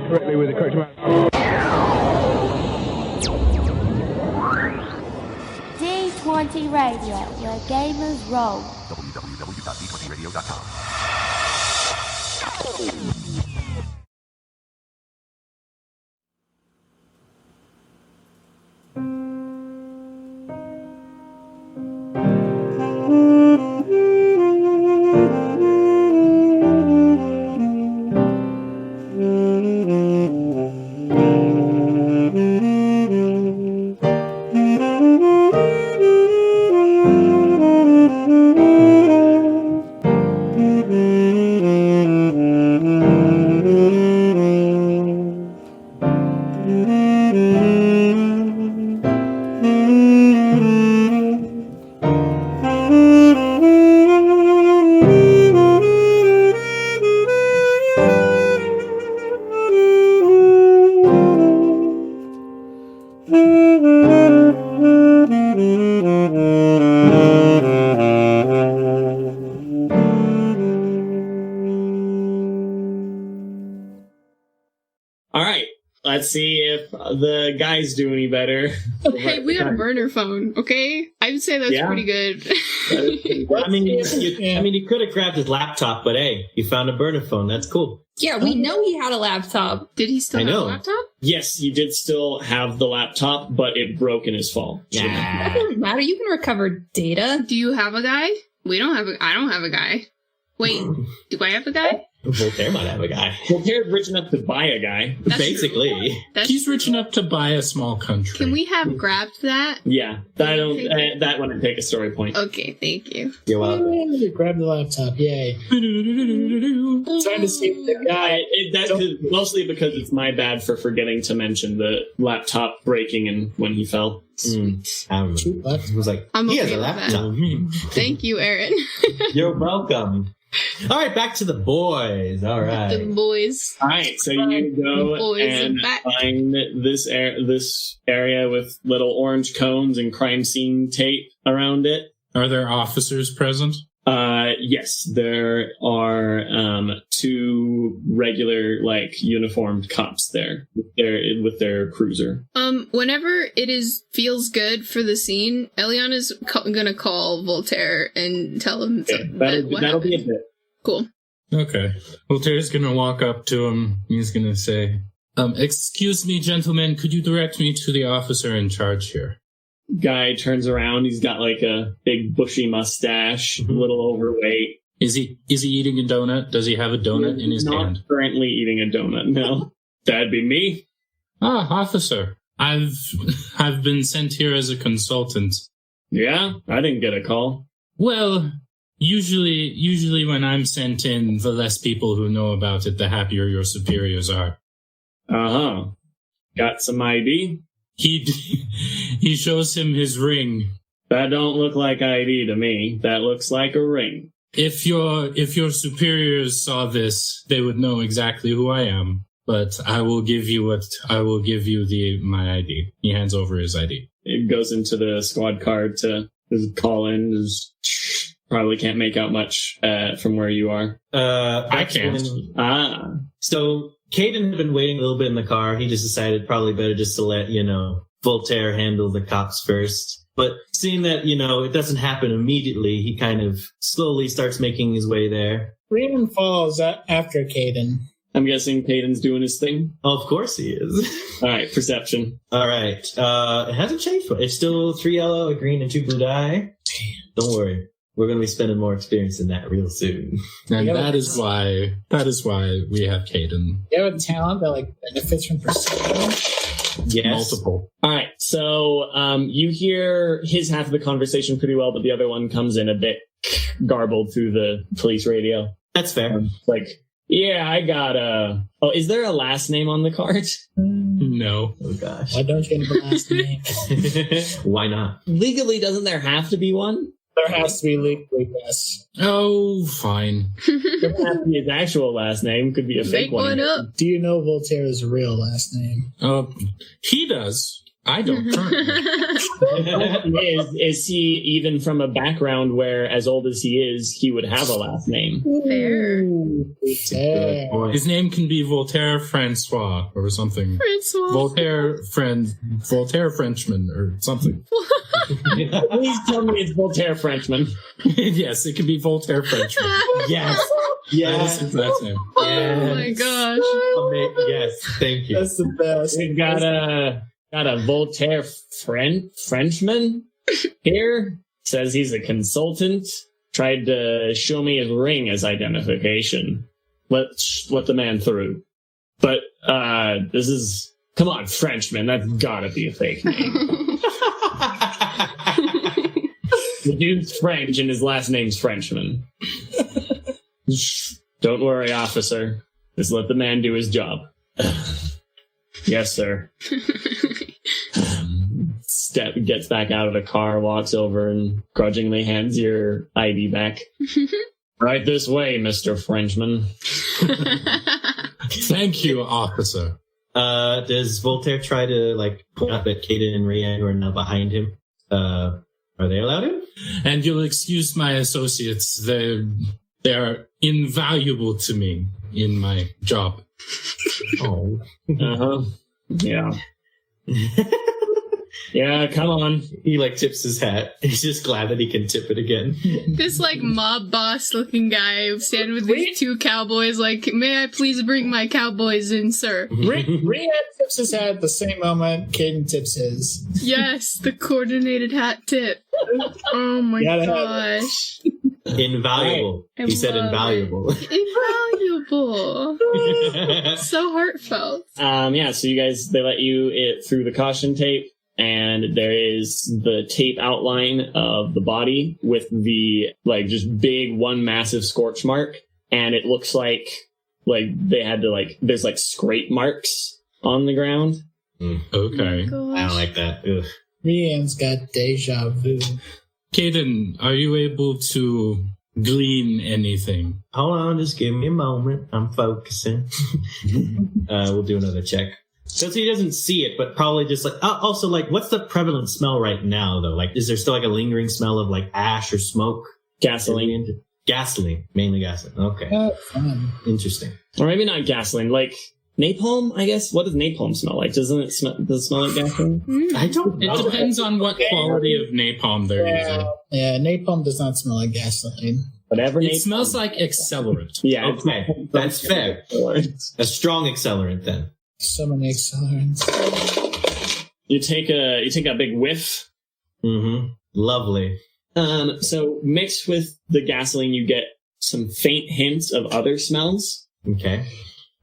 Correctly with the correct amount. D20 Radio, where gamers roll. www.d20radio.com. Let's see if the guys do any better. Hey, we got a burner phone, okay? I would say that's pretty good. I mean, you could have grabbed his laptop, but hey, you found a burner phone. That's cool. Yeah, we know he had a laptop. Did he still have a laptop? Yes, he did still have the laptop, but it broke in his fall. That doesn't matter. You can recover data. Do you have a guy? I don't have a guy. Wait, do I have a guy? Voltaire might have a guy. Voltaire's rich enough to buy a guy. Basically. He's rich enough to buy a small country. Can we have grabbed that? Yeah, that wouldn't take a story point. Okay, thank you. You're welcome. Grab the laptop, yay. Trying to see the guy. Mostly because it's my bad for forgetting to mention the laptop breaking and when he fell. I was like, he has a laptop. Thank you, Aaron. You're welcome. All right, back to the boys. All right. The boys. All right, so you go and find this area with little orange cones and crime scene tape around it. Are there officers present? Yes, there are two regular, uniformed cops there with their cruiser. Whenever feels good for the scene, Elianna's gonna call Voltaire and tell him that'll be a bit. Cool. Okay. Voltaire's gonna walk up to him. He's gonna say, excuse me, gentlemen, could you direct me to the officer in charge here? Guy turns around. He's got a big bushy mustache, a little overweight. Is he eating a donut? Does he have a donut in his hand? Not currently eating a donut, no. That'd be me. Ah, officer. I've been sent here as a consultant. Yeah? I didn't get a call. Well, usually when I'm sent in, the less people who know about it, the happier your superiors are. Uh-huh. Got some ID? He shows him his ring. That don't look like ID to me. That looks like a ring. If your superiors saw this, they would know exactly who I am. But I will give you my ID. He hands over his ID. It goes into the squad card to call in. Probably can't make out much from where you are. I can't. So Cayden had been waiting a little bit in the car. He just decided probably better just to let, Voltaire handle the cops first. But seeing that, it doesn't happen immediately, he kind of slowly starts making his way there. Rian follows after Cayden. I'm guessing Cayden's doing his thing? Oh, of course he is. All right, perception. All right. It hasn't changed. It's still 3 yellow, a green, and 2 blue die. Don't worry. We're going to be spending more experience in that real soon. And that is why we have Cayden. You have a talent that benefits from perception? Yes. Multiple. All right, so you hear his half of the conversation pretty well, but the other one comes in a bit garbled through the police radio. That's fair. Yeah, I got a... Oh, is there a last name on the card? No. Oh, gosh. Why don't you have a last name? Why not? Legally, doesn't there have to be one? There has to be legally, yes. Oh, fine. Doesn't have to be his actual last name. Could be a fake one. Up. Do you know Voltaire's real last name? He does. I don't currently. Is he even from a background where, as old as he is, he would have a last name? Fair. Voltaire. His name can be Voltaire Francois or something. Francois. Voltaire Frenchman or something. Please tell me it's Voltaire Frenchman. Yes, it can be Voltaire Frenchman. Yes. That is his last name. Oh my gosh. Yes, thank you. That's the best. We've got a Voltaire Frenchman here. Says he's a consultant. Tried to show me his ring as identification. Let the man through. But this is, come on, Frenchman. That's gotta be a fake name. The dude's French and his last name's Frenchman. Don't worry, officer. Just let the man do his job. Yes, sir. Gets back out of the car, walks over, and grudgingly hands your ID back. Right this way, Mr. Frenchman. Thank you, officer. Does Voltaire try to point out that Cayden and Rian who are now behind him? Are they allowed in? And you'll excuse my associates. They are invaluable to me in my job. Oh. Uh-huh. Yeah. Yeah, come on. He tips his hat. He's just glad that he can tip it again. This mob boss looking guy standing with these two cowboys may I please bring my cowboys in, sir? Rian tips his hat at the same moment Cayden tips his. Yes, the coordinated hat tip. Oh my gosh. Invaluable. I He said love invaluable. Invaluable. So heartfelt. Yeah, so you guys, they let you through the caution tape, and there is the tape outline of the body with the, just big one massive scorch mark, and it looks like they had to, there's, scrape marks on the ground. Okay. Oh I don't like that. Ugh. Rian's got deja vu. Cayden, are you able to glean anything? Hold on, just give me a moment. I'm focusing. We'll do another check. So he doesn't see it, but probably just also what's the prevalent smell right now though? Is there still a lingering smell of ash or smoke? Gasoline. Gasoline, mainly gasoline. Okay. Fun. Interesting. Or maybe not gasoline, napalm, I guess. What does napalm smell like? Does it smell like gasoline? I don't It know. depends on what quality of napalm they're using. Yeah, napalm does not smell like gasoline. Whatever It napalm. smells like accelerant. Yeah. Okay, that's fair. A strong accelerant then. So many accelerants. You take a big whiff. Mm-hmm. Lovely. So mixed with the gasoline, you get some faint hints of other smells. Okay.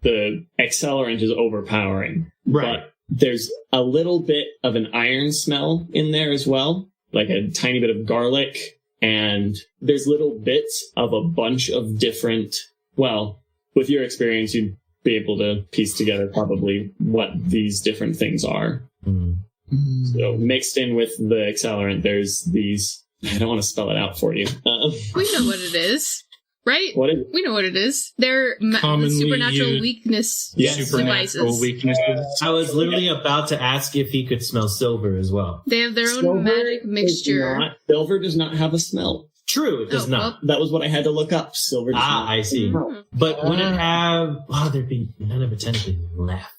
The accelerant is overpowering. Right. But there's a little bit of an iron smell in there as well, like a tiny bit of garlic, and there's little bits of a bunch of different, with your experience, you'd be able to piece together probably what these different things are. Mm-hmm. So mixed in with the accelerant, there's these, I don't want to spell it out for you. We know what it is, right? What is We know what it is. They're Commonly supernatural used- weakness Supernatural devices. weaknesses. I was literally about to ask if he could smell silver as well. They have their own magic mixture. Silver does not have a smell. True, it does Oh, not. That was what I had to look up. Silver does not. I see. Mm. But would it have... there'd be none of it technically left.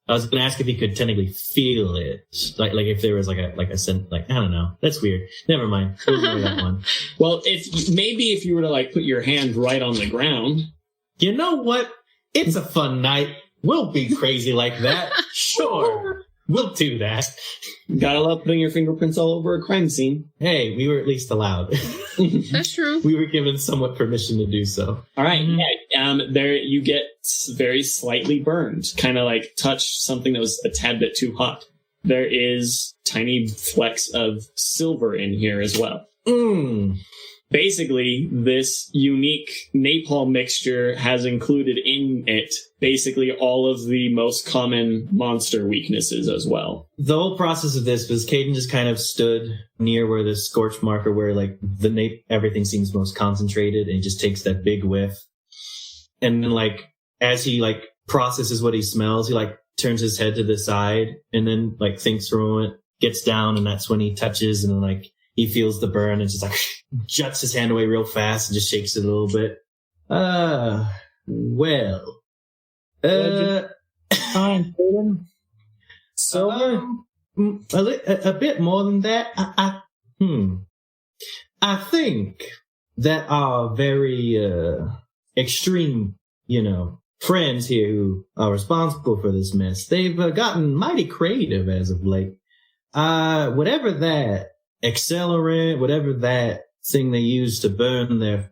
I was going to ask if he could technically feel it. Like if there was a scent, I don't know. That's weird. Never mind. We'll ignore that one. Well, if you were to put your hand right on the ground. You know what? It's a fun night. We'll be crazy like that. Sure. We'll do that. Gotta love putting your fingerprints all over a crime scene. Hey, we were at least allowed. That's true. We were given somewhat permission to do so. All right. Yeah. There you get very slightly burned, kind of touch something that was a tad bit too hot. There is tiny flecks of silver in here as well. Basically, this unique napalm mixture has included in it basically all of the most common monster weaknesses as well. The whole process of this was Cayden just kind of stood near where the scorch marker, where everything seems most concentrated, and he just takes that big whiff. And then as he processes what he smells, he turns his head to the side and then like thinks for a moment, gets down, and that's when he touches and like he feels the burn and just like juts his hand away real fast and just shakes it a little bit. Well. Fine, Cayden. Silver? A bit more than that. I think that our very extreme, friends here who are responsible for this mess, they've gotten mighty creative as of late. Whatever that Accelerant, whatever that thing they use to burn their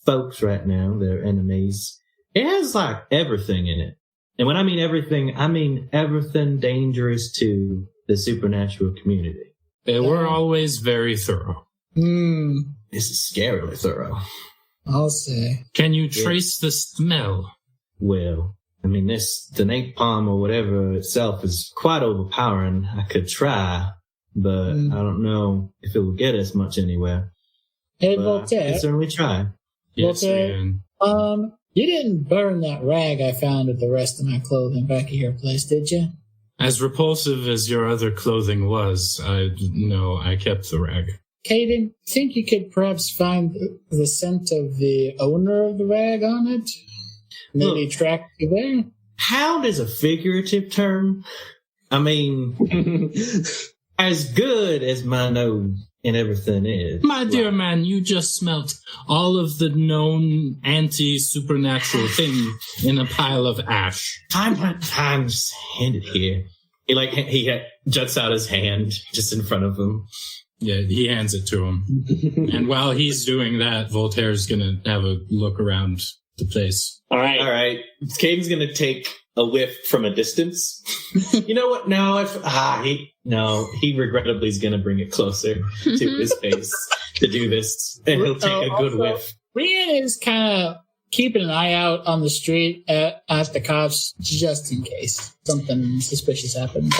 folks right now, their enemies, it has like everything in it. And when I mean everything dangerous to the supernatural community. They were always very thorough. This is scarily thorough. I'll say. Can you trace the smell? Well, I mean, the napalm or whatever itself is quite overpowering. I could try, but I don't know if it will get us much anywhere. Hey, but Voltaire. I can certainly try. Yes, Voltaire, you didn't burn that rag I found at the rest of my clothing back at your place, did you? As repulsive as your other clothing was, I kept the rag. Cayden, think you could perhaps find the scent of the owner of the rag on it? Maybe track you there? Hound is a figurative term. I mean, as good as my nose and everything is. My dear man, you just smelt all of the known anti-supernatural things in a pile of ash. Time, just hand it here. He juts out his hand just in front of him. Yeah, he hands it to him. And while he's doing that, Voltaire's gonna have a look around the place. All right. Cayden's gonna take a whiff from a distance. You know what? No, he regrettably is gonna bring it closer to his face to do this, and he'll take a good whiff. Rian is kind of keeping an eye out on the street at the cops just in case something suspicious happens.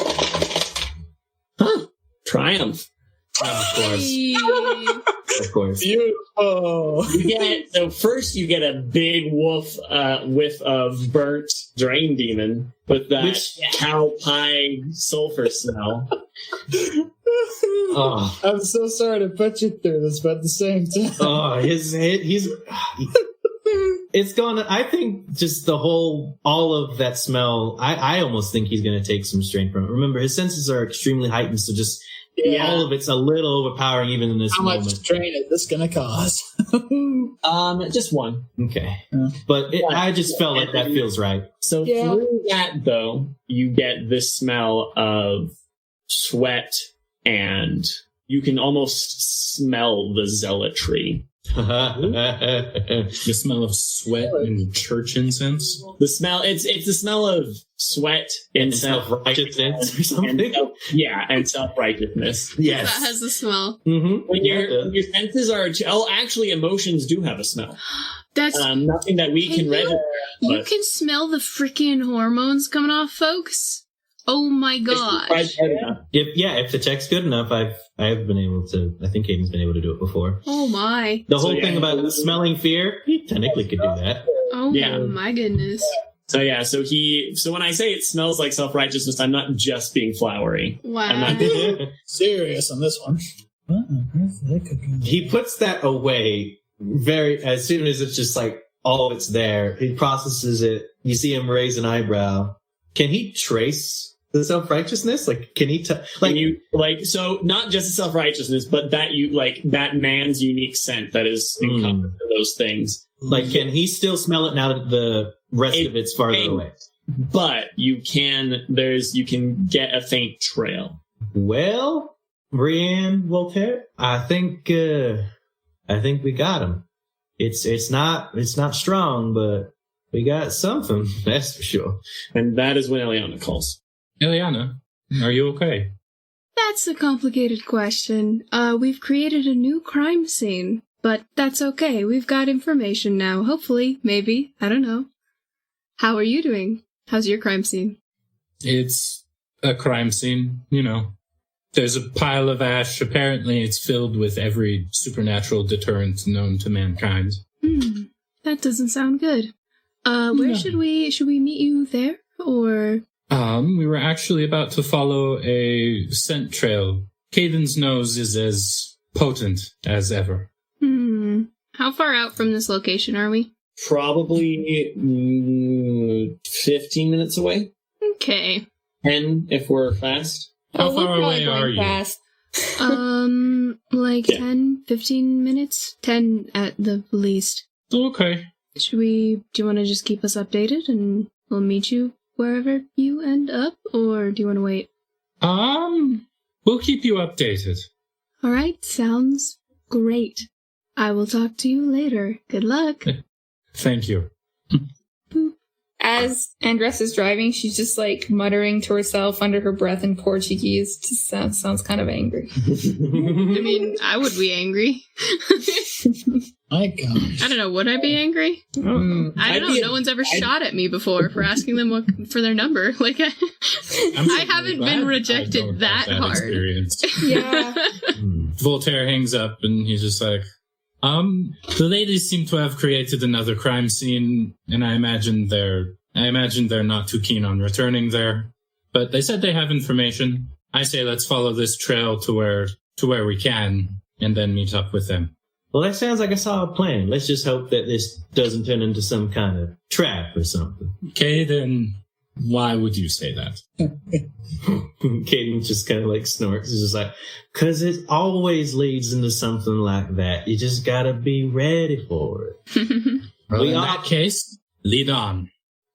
Triumph. Of course. Beautiful. So first you get a big whiff of burnt drain demon with that cow pie sulfur smell. Oh. I'm so sorry to put you through this, but at the same time. Oh, it's gonna, I think just all of that smell, I almost think he's gonna take some strain from it. Remember, his senses are extremely heightened, so just all of it's a little overpowering even in this moment. How much strain is this gonna cause? Just one. Okay. But I just felt like that feels right. So through that, though, you get this smell of sweat, and you can almost smell the zealotry. The smell of sweat and church incense. The smell, it's the smell of sweat, incense, self-righteousness or something. And self-righteousness. Yes. That has the smell. Mm-hmm. When your senses are, actually emotions do have a smell. That's nothing that we can register. You can smell the freaking hormones coming off, folks. Oh my gosh. If the check's good enough, I've been able to, I think Cayden's been able to do it before. Oh my. The whole thing about smelling fear, he technically could do that. Oh my goodness. So when I say it smells like self-righteousness, I'm not just being flowery. Wow. I'm not serious on this one. He puts that away as soon as it's just like all of it's there. He processes it. You see him raise an eyebrow. Can he trace the self-righteousness? Like, can he so not just the self-righteousness, but that man's unique scent that is encompassed in those things. Like, can he still smell it now that the rest of it's farther away? But you can get a faint trail. Well, Rian, Voltaire, I think we got him. It's not strong, but we got something, that's for sure. And that is when Elianna calls. Elianna, are you okay? That's a complicated question. We've created a new crime scene, but that's okay. We've got information now. Hopefully, maybe. I don't know. How are you doing? How's your crime scene? It's a crime scene, There's a pile of ash. Apparently, it's filled with every supernatural deterrent known to mankind. That doesn't sound good. Where should we meet you there? Or We were actually about to follow a scent trail. Cayden's nose is as potent as ever. How far out from this location are we? Probably 15 minutes away. Okay. 10 if we're fast. How we're far probably away going are you? fast. Like 10, 15 minutes? 10 at the least. Okay. Do you want to just keep us updated and we'll meet you wherever you end up, or do you want to wait? We'll keep you updated. Alright, sounds great. I will talk to you later. Good luck. Thank you. Boop. As Andress is driving, she's just like muttering to herself under her breath in Portuguese. Just sounds kind of angry. I mean, I would be angry. My gosh. I don't know, would I be angry? I don't know. No one's ever shot at me before for asking them for their number. Like, I haven't been rejected that hard. Experience. Yeah. Voltaire hangs up and he's just like, the ladies seem to have created another crime scene, and I imagine they're not too keen on returning there. But they said they have information. I say let's follow this trail to where we can, and then meet up with them. Well, that sounds like a solid plan. Let's just hope that this doesn't turn into some kind of trap or something. Okay, then why would you say that? Cayden just kind of like snorts. It's just like, because it always leads into something like that. You just gotta be ready for it. Well, in that case, lead on.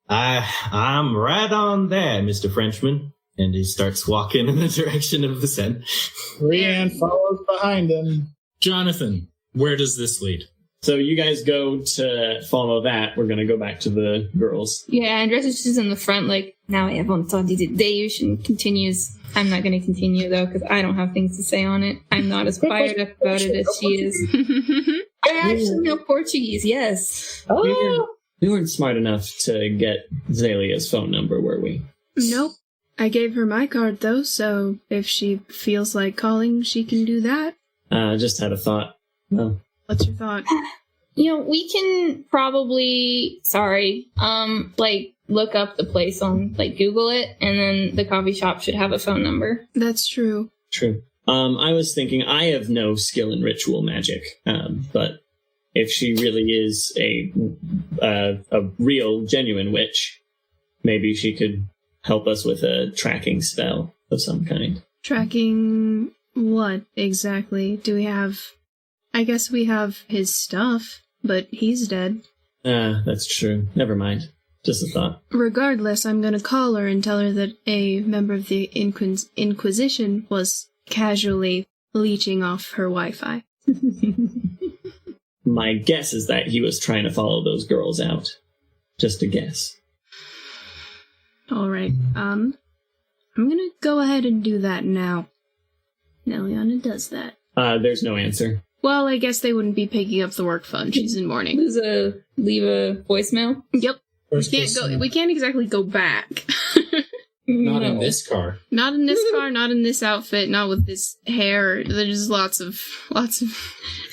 I'm right on there, Mr. Frenchman. And he starts walking in the direction of the scent. Rian follows behind him. Jonathan, where does this lead? So you guys go to follow that. We're going to go back to the girls. Yeah, Andress is just in the front, like, now I have entendu the Deuce, and continues. I'm not going to continue, though, because I don't have things to say on it. I'm not as fired up about it as she is. I actually know Portuguese, yes. We weren't smart enough to get Zalia's phone number, were we? Nope. I gave her my card, though, so if she feels like calling, she can do that. Just had a thought. Oh. What's your thought? We can probably, look up the place on, Google it, and then the coffee shop should have a phone number. That's true. True. I was thinking I have no skill in ritual magic, but if she really is a real, genuine witch, maybe she could help us with a tracking spell of some kind. Tracking what exactly? Do we have... I guess we have his stuff, but he's dead. That's true. Never mind. Just a thought. Regardless, I'm gonna call her and tell her that a member of the Inquisition was casually leeching off her Wi-Fi. My guess is that he was trying to follow those girls out. Just a guess. Alright, I'm gonna go ahead and do that now. Elianna does that. There's no answer. Well, I guess they wouldn't be picking up the work phone. She's in mourning. Leave a voicemail? Yep. We can't exactly go back. Not in this car. Not in this car, not in this outfit, not with this hair. There's lots of factors.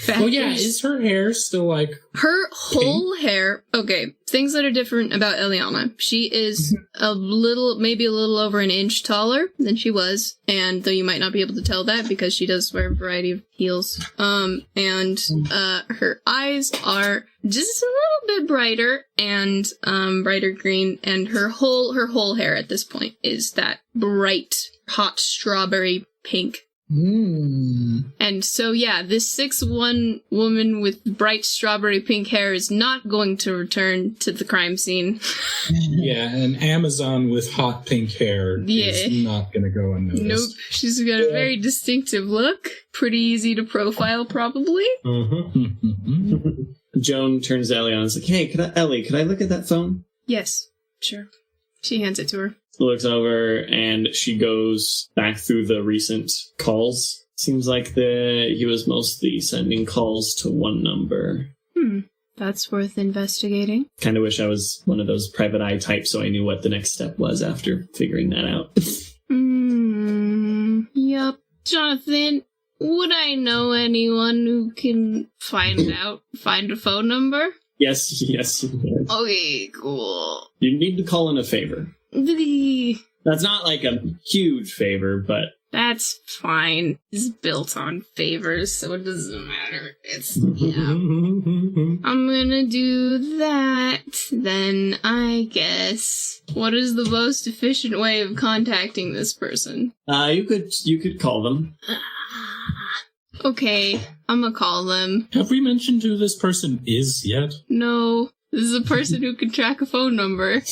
Well, yeah, is her hair still like... Her whole hair... Okay, things that are different about Elianna. She is maybe a little over an inch taller than she was, and though you might not be able to tell that because she does wear a variety of heels. And her eyes are just a little bit brighter and brighter green, and her whole hair at this point is that bright, hot strawberry pink. And so, yeah, this 6'1" woman with bright strawberry pink hair is not going to return to the crime scene. Yeah, an Amazon with hot pink hair is not going to go unnoticed. Nope. She's got a very distinctive look. Pretty easy to profile, probably. Joan turns to Elianna and is like, hey, could I look at that phone? Yes, sure. She hands it to her. Looks over and she goes back through the recent calls. Seems like he was mostly sending calls to one number. That's worth investigating. Kind of wish I was one of those private eye types so I knew what the next step was after figuring that out. Yup. Jonathan, would I know anyone who can find a phone number? Yes, you would. Okay, cool. You need to call in a favor. That's not like a huge favor, but That's fine. It's built on favors, so it doesn't matter. It's, yeah. I'm gonna do that, then, I guess. What is the most efficient way of contacting this person? you could call them. Okay, I'm gonna call them. Have we mentioned who this person is yet? No, this is a person who can track a phone number.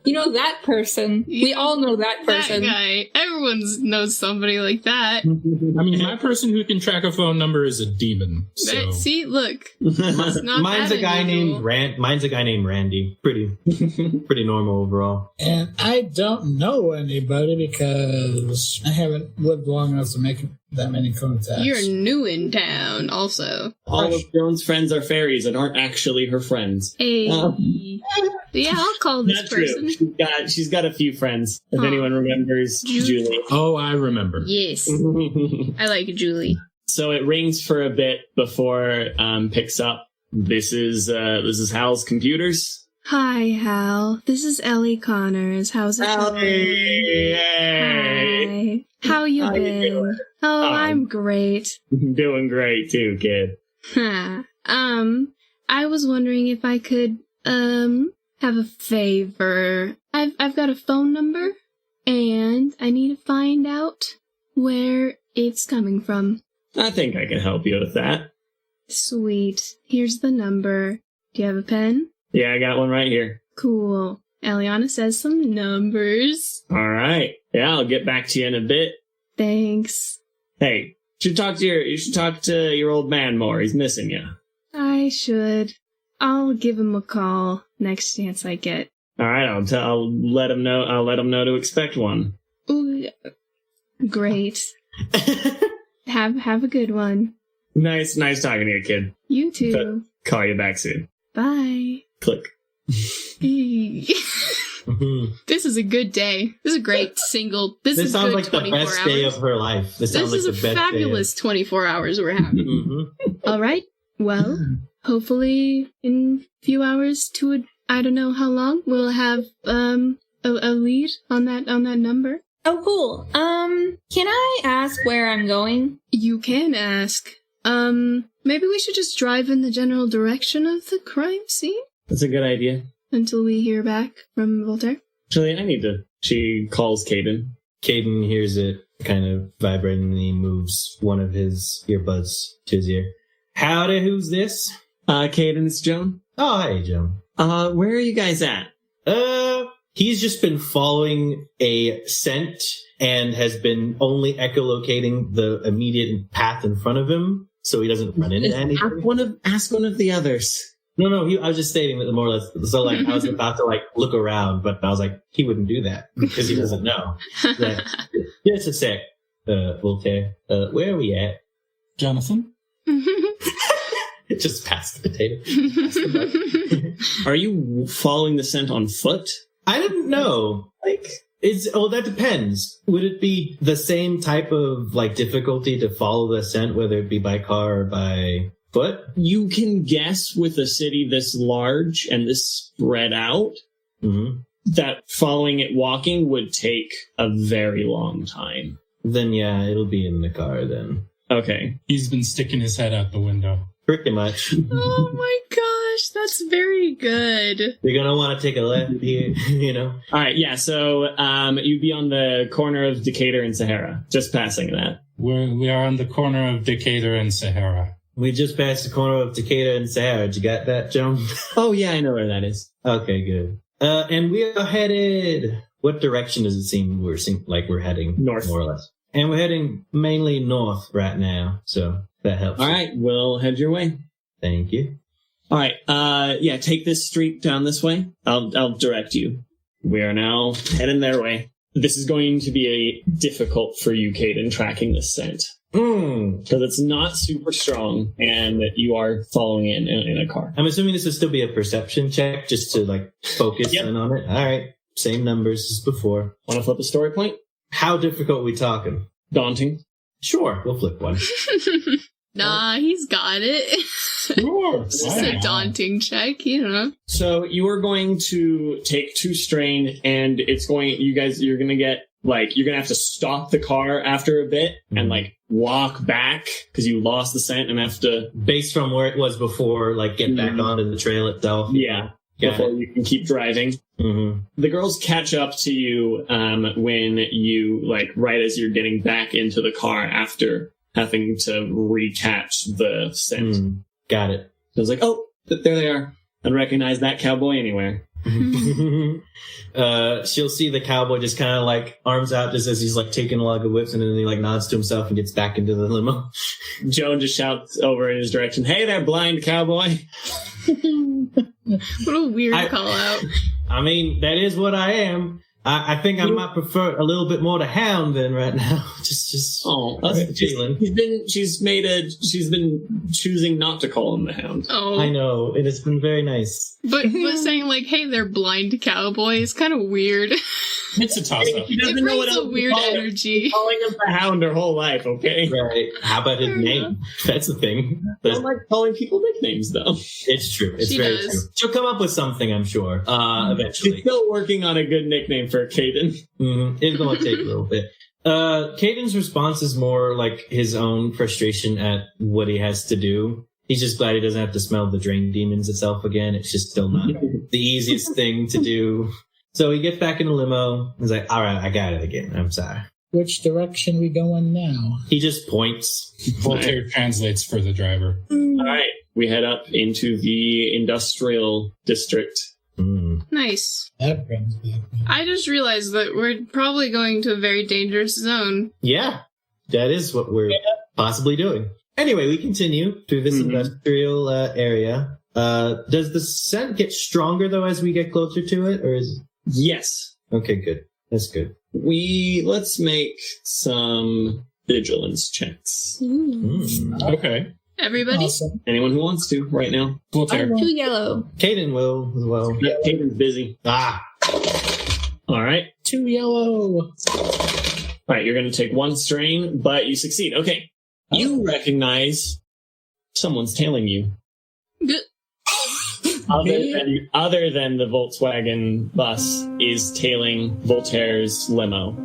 You know that person. We all know that person. That guy. Everyone knows somebody like that. I mean, my person who can track a phone number is a demon. So. See, look. Mine's a guy named Randy. Pretty normal overall. And I don't know anybody because I haven't lived long enough to make that many contacts. You're new in town, also. All of Joan's friends are fairies and aren't actually her friends. Hey. Yeah, I'll call this Not person. true. She's got a few friends. If anyone remembers Julie. Oh, I remember. Yes. I like Julie. So it rings for a bit before picks up. This is Hal's computers. Hi, Hal. This is Ellie Connors. How's it going? Hey. Hi. How you been? Oh, I'm great. Doing great too, kid. I was wondering if I could, have a favor. I've got a phone number, and I need to find out where it's coming from. I think I can help you with that. Sweet. Here's the number. Do you have a pen? Yeah, I got one right here. Cool. Elianna says some numbers. All right. Yeah, I'll get back to you in a bit. Thanks. Hey, you should talk to your old man more. He's missing you. I should. I'll give him a call next chance I get. All right, I'll let him know. I'll let him know to expect one. Ooh, great. Have a good one. Nice talking to you, kid. You too. Call you back soon. Bye. Click. This is a good day. This is a great single. This is sounds good like the 24 best hours. day of her life. This sounds is like the a best fabulous 24 hours we're having. Mm-hmm. All right. Well, hopefully in a few hours to I don't know how long we'll have a lead on that number. Oh, cool. Can I ask where I'm going? You can ask. Maybe we should just drive in the general direction of the crime scene That's a good idea. until we hear back from Voltaire. Actually, I need to. She calls Cayden. Cayden hears it kind of vibrating and he moves one of his earbuds to his ear. Howdy, who's this? Cayden, it's Joan. Oh, hey, Joan. Where are you guys at? He's just been following a scent and has been only echolocating the immediate path in front of him so he doesn't run into anything. Ask one of the others. No, I was just stating that more or less. So, like, I was about to, like, look around, but I was like, he wouldn't do that because he doesn't know. Like, just a sec, Voltaire. Where are we at? Jonathan? It just passed the potato. Are you following the scent on foot? I didn't know. Like, that depends. Would it be the same type of, like, difficulty to follow the scent, whether it be by car or by foot? You can guess with a city this large and this spread out that following it walking would take a very long time. Then, yeah, it'll be in the car then. Okay. He's been sticking his head out the window. Pretty much. Oh my gosh, that's very good. You're gonna want to take a left here, you know? All right, yeah, so you'd be on the corner of Decatur and Sahara, just passing that. We are on the corner of Decatur and Sahara. We just passed the corner of Decatur and Sahara. Did you got that, Joan? Oh, yeah, I know where that is. Okay, good. And we are headed... What direction does it seem like we're heading? North. More or less. And we're heading mainly north right now, so that helps. All right, we'll head your way. Thank you. All right, yeah, take this street down this way. I'll direct you. We are now heading their way. This is going to be difficult for you, Cayden, tracking this scent. Because it's not super strong, and you are following it in a car. I'm assuming this will still be a perception check, just to, like, focus in on it. All right, same numbers as before. Want to flip a story point? How difficult are we talking? Daunting. Sure, we'll flip one. Nah, he's got it. Sure. It's just a daunting check, you know. So you are going to take 2 strain, and you're going to get, like, you're going to have to stop the car after a bit and, like, walk back because you lost the scent and have to... Based from where it was before, like, get back onto the trail itself. Yeah. Before you can keep driving. Mm-hmm. The girls catch up to you when you, like, right as you're getting back into the car after having to recatch the scent. Got it. I was like, oh, there they are. I'd recognize that cowboy anywhere. She'll see the cowboy just kind of like arms out just as he's like taking a log of whips, and then he like nods to himself and gets back into the limo. Joan just shouts over in his direction, "Hey there, blind cowboy." What a weird call out. I mean, that is what I am. I think I might prefer a little bit more to hound than right now. just feeling. She's been choosing not to call him the hound. Oh, I know. It has been very nice. But saying like, "Hey, they're blind cowboy" is kind of weird. It's a toss-up. It brings a weird energy. Calling him the hound her whole life, okay? Right. How about his name? That's the thing. I don't like calling people nicknames, though. It's true. It's very true. She'll come up with something, I'm sure, eventually. She's still working on a good nickname for Cayden. It's going to take a little bit. Cayden's response is more like his own frustration at what he has to do. He's just glad he doesn't have to smell the drain demons itself again. It's just still not the easiest thing to do. So he gets back in the limo. He's like, all right, I got it again. I'm sorry. Which direction we going now? He just points. Voltaire translates for the driver. All right. We head up into the industrial district. Nice. That brings back. I just realized that we're probably going to a very dangerous zone. Yeah, that is what we're possibly doing. Anyway, we continue through this industrial area. Does the scent get stronger, though, as we get closer to it? Or is... Yes. Okay, good. That's good. Let's make some vigilance checks. Okay. Everybody? Awesome. Anyone who wants to right now. Voltaire. 2 yellow. Cayden will as well. Yeah, Cayden's busy. Ah. All right. 2 yellow. All right, you're going to take 1 strain, but you succeed. Okay. You recognize someone's tailing you. Other than the Volkswagen bus is tailing Voltaire's limo.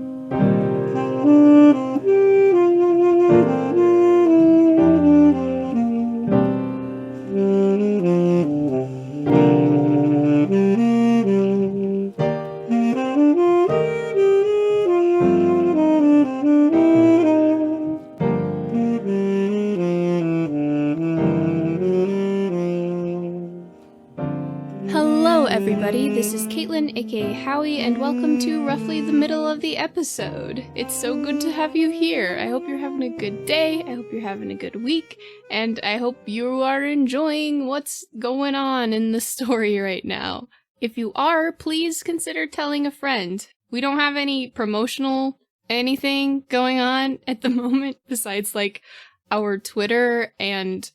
This is Caitlin, aka Howie, and welcome to roughly the middle of the episode. It's so good to have you here. I hope you're having a good day, I hope you're having a good week, and I hope you are enjoying what's going on in the story right now. If you are, please consider telling a friend. We don't have any promotional anything going on at the moment besides like our Twitter and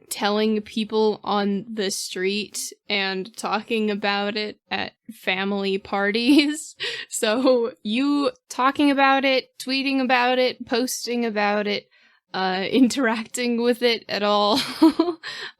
telling people on the street and talking about it at family parties. So you talking about it, tweeting about it, posting about it, interacting with it at all,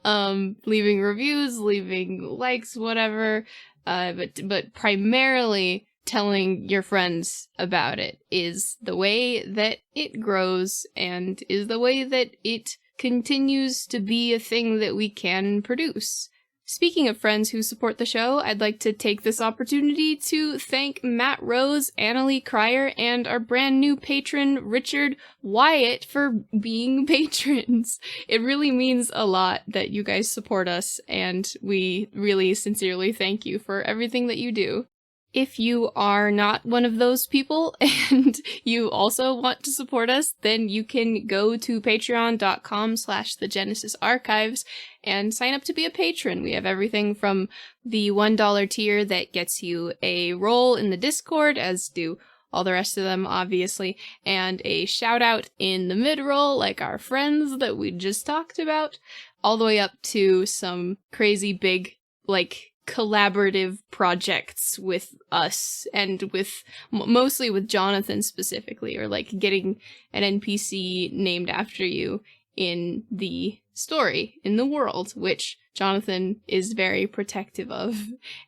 leaving reviews, leaving likes, whatever, but primarily telling your friends about it is the way that it grows and is the way that it continues to be a thing that we can produce. Speaking of friends who support the show, I'd like to take this opportunity to thank Matt Rose, Aimee Clark, and our brand new patron, Richard Wyatt, for being patrons. It really means a lot that you guys support us, and we really sincerely thank you for everything that you do. If you are not one of those people and you also want to support us, then you can go to patreon.com/the Genesys Archives and sign up to be a patron. We have everything from the $1 tier that gets you a role in the Discord, as do all the rest of them, obviously, and a shout out in the mid-roll, like our friends that we just talked about, all the way up to some crazy big, like, collaborative projects with us and with mostly with Jonathan specifically, or like getting an NPC named after you in the story, in the world, which Jonathan is very protective of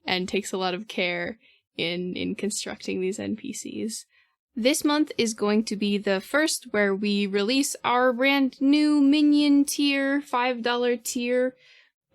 and takes a lot of care in constructing these NPCs. This month is going to be the first where we release our brand new Minion tier, $5 tier,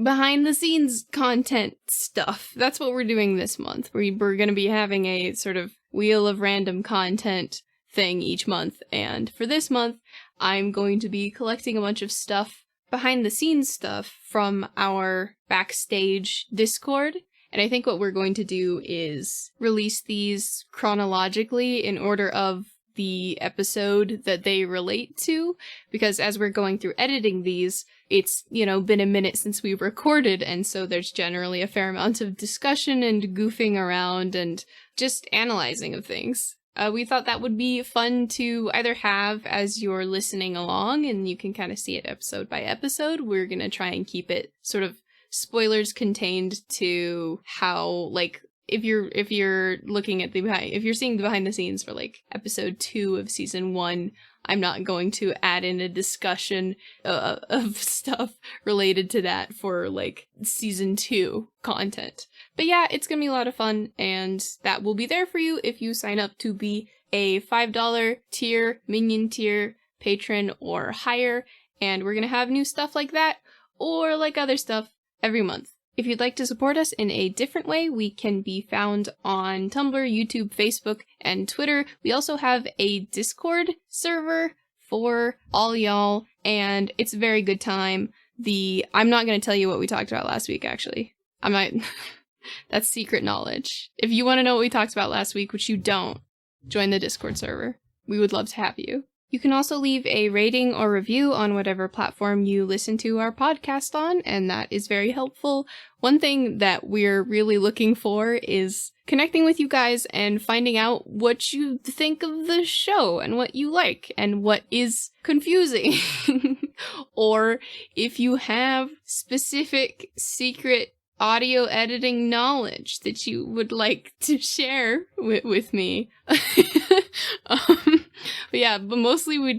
behind the scenes content stuff. That's what we're doing this month. We're going to be having a sort of wheel of random content thing each month. And for this month, I'm going to be collecting a bunch of stuff, behind the scenes stuff, from our backstage Discord. And I think what we're going to do is release these chronologically in order of the episode that they relate to, because as we're going through editing these, it's, been a minute since we recorded, and so there's generally a fair amount of discussion and goofing around and just analyzing of things. We thought that would be fun to either have as you're listening along, and you can kind of see it episode by episode. We're going to try and keep it sort of spoilers contained to how, if you're looking at if you're seeing the behind the scenes for episode 2 of season 1, I'm not going to add in a discussion of stuff related to that for season 2 content. But yeah, it's gonna be a lot of fun, and that will be there for you if you sign up to be a $5 tier, Minion tier, patron or higher, and we're gonna have new stuff like that, or other stuff, every month. If you'd like to support us in a different way, we can be found on Tumblr, YouTube, Facebook, and Twitter. We also have a Discord server for all y'all, and it's a very good time. I'm not going to tell you what we talked about last week, actually. I'm not... That's secret knowledge. If you want to know what we talked about last week, which you don't, join the Discord server. We would love to have you. You can also leave a rating or review on whatever platform you listen to our podcast on, and that is very helpful. One thing that we're really looking for is connecting with you guys and finding out what you think of the show and what you like and what is confusing. Or if you have specific secret audio editing knowledge that you would like to share with me. But mostly we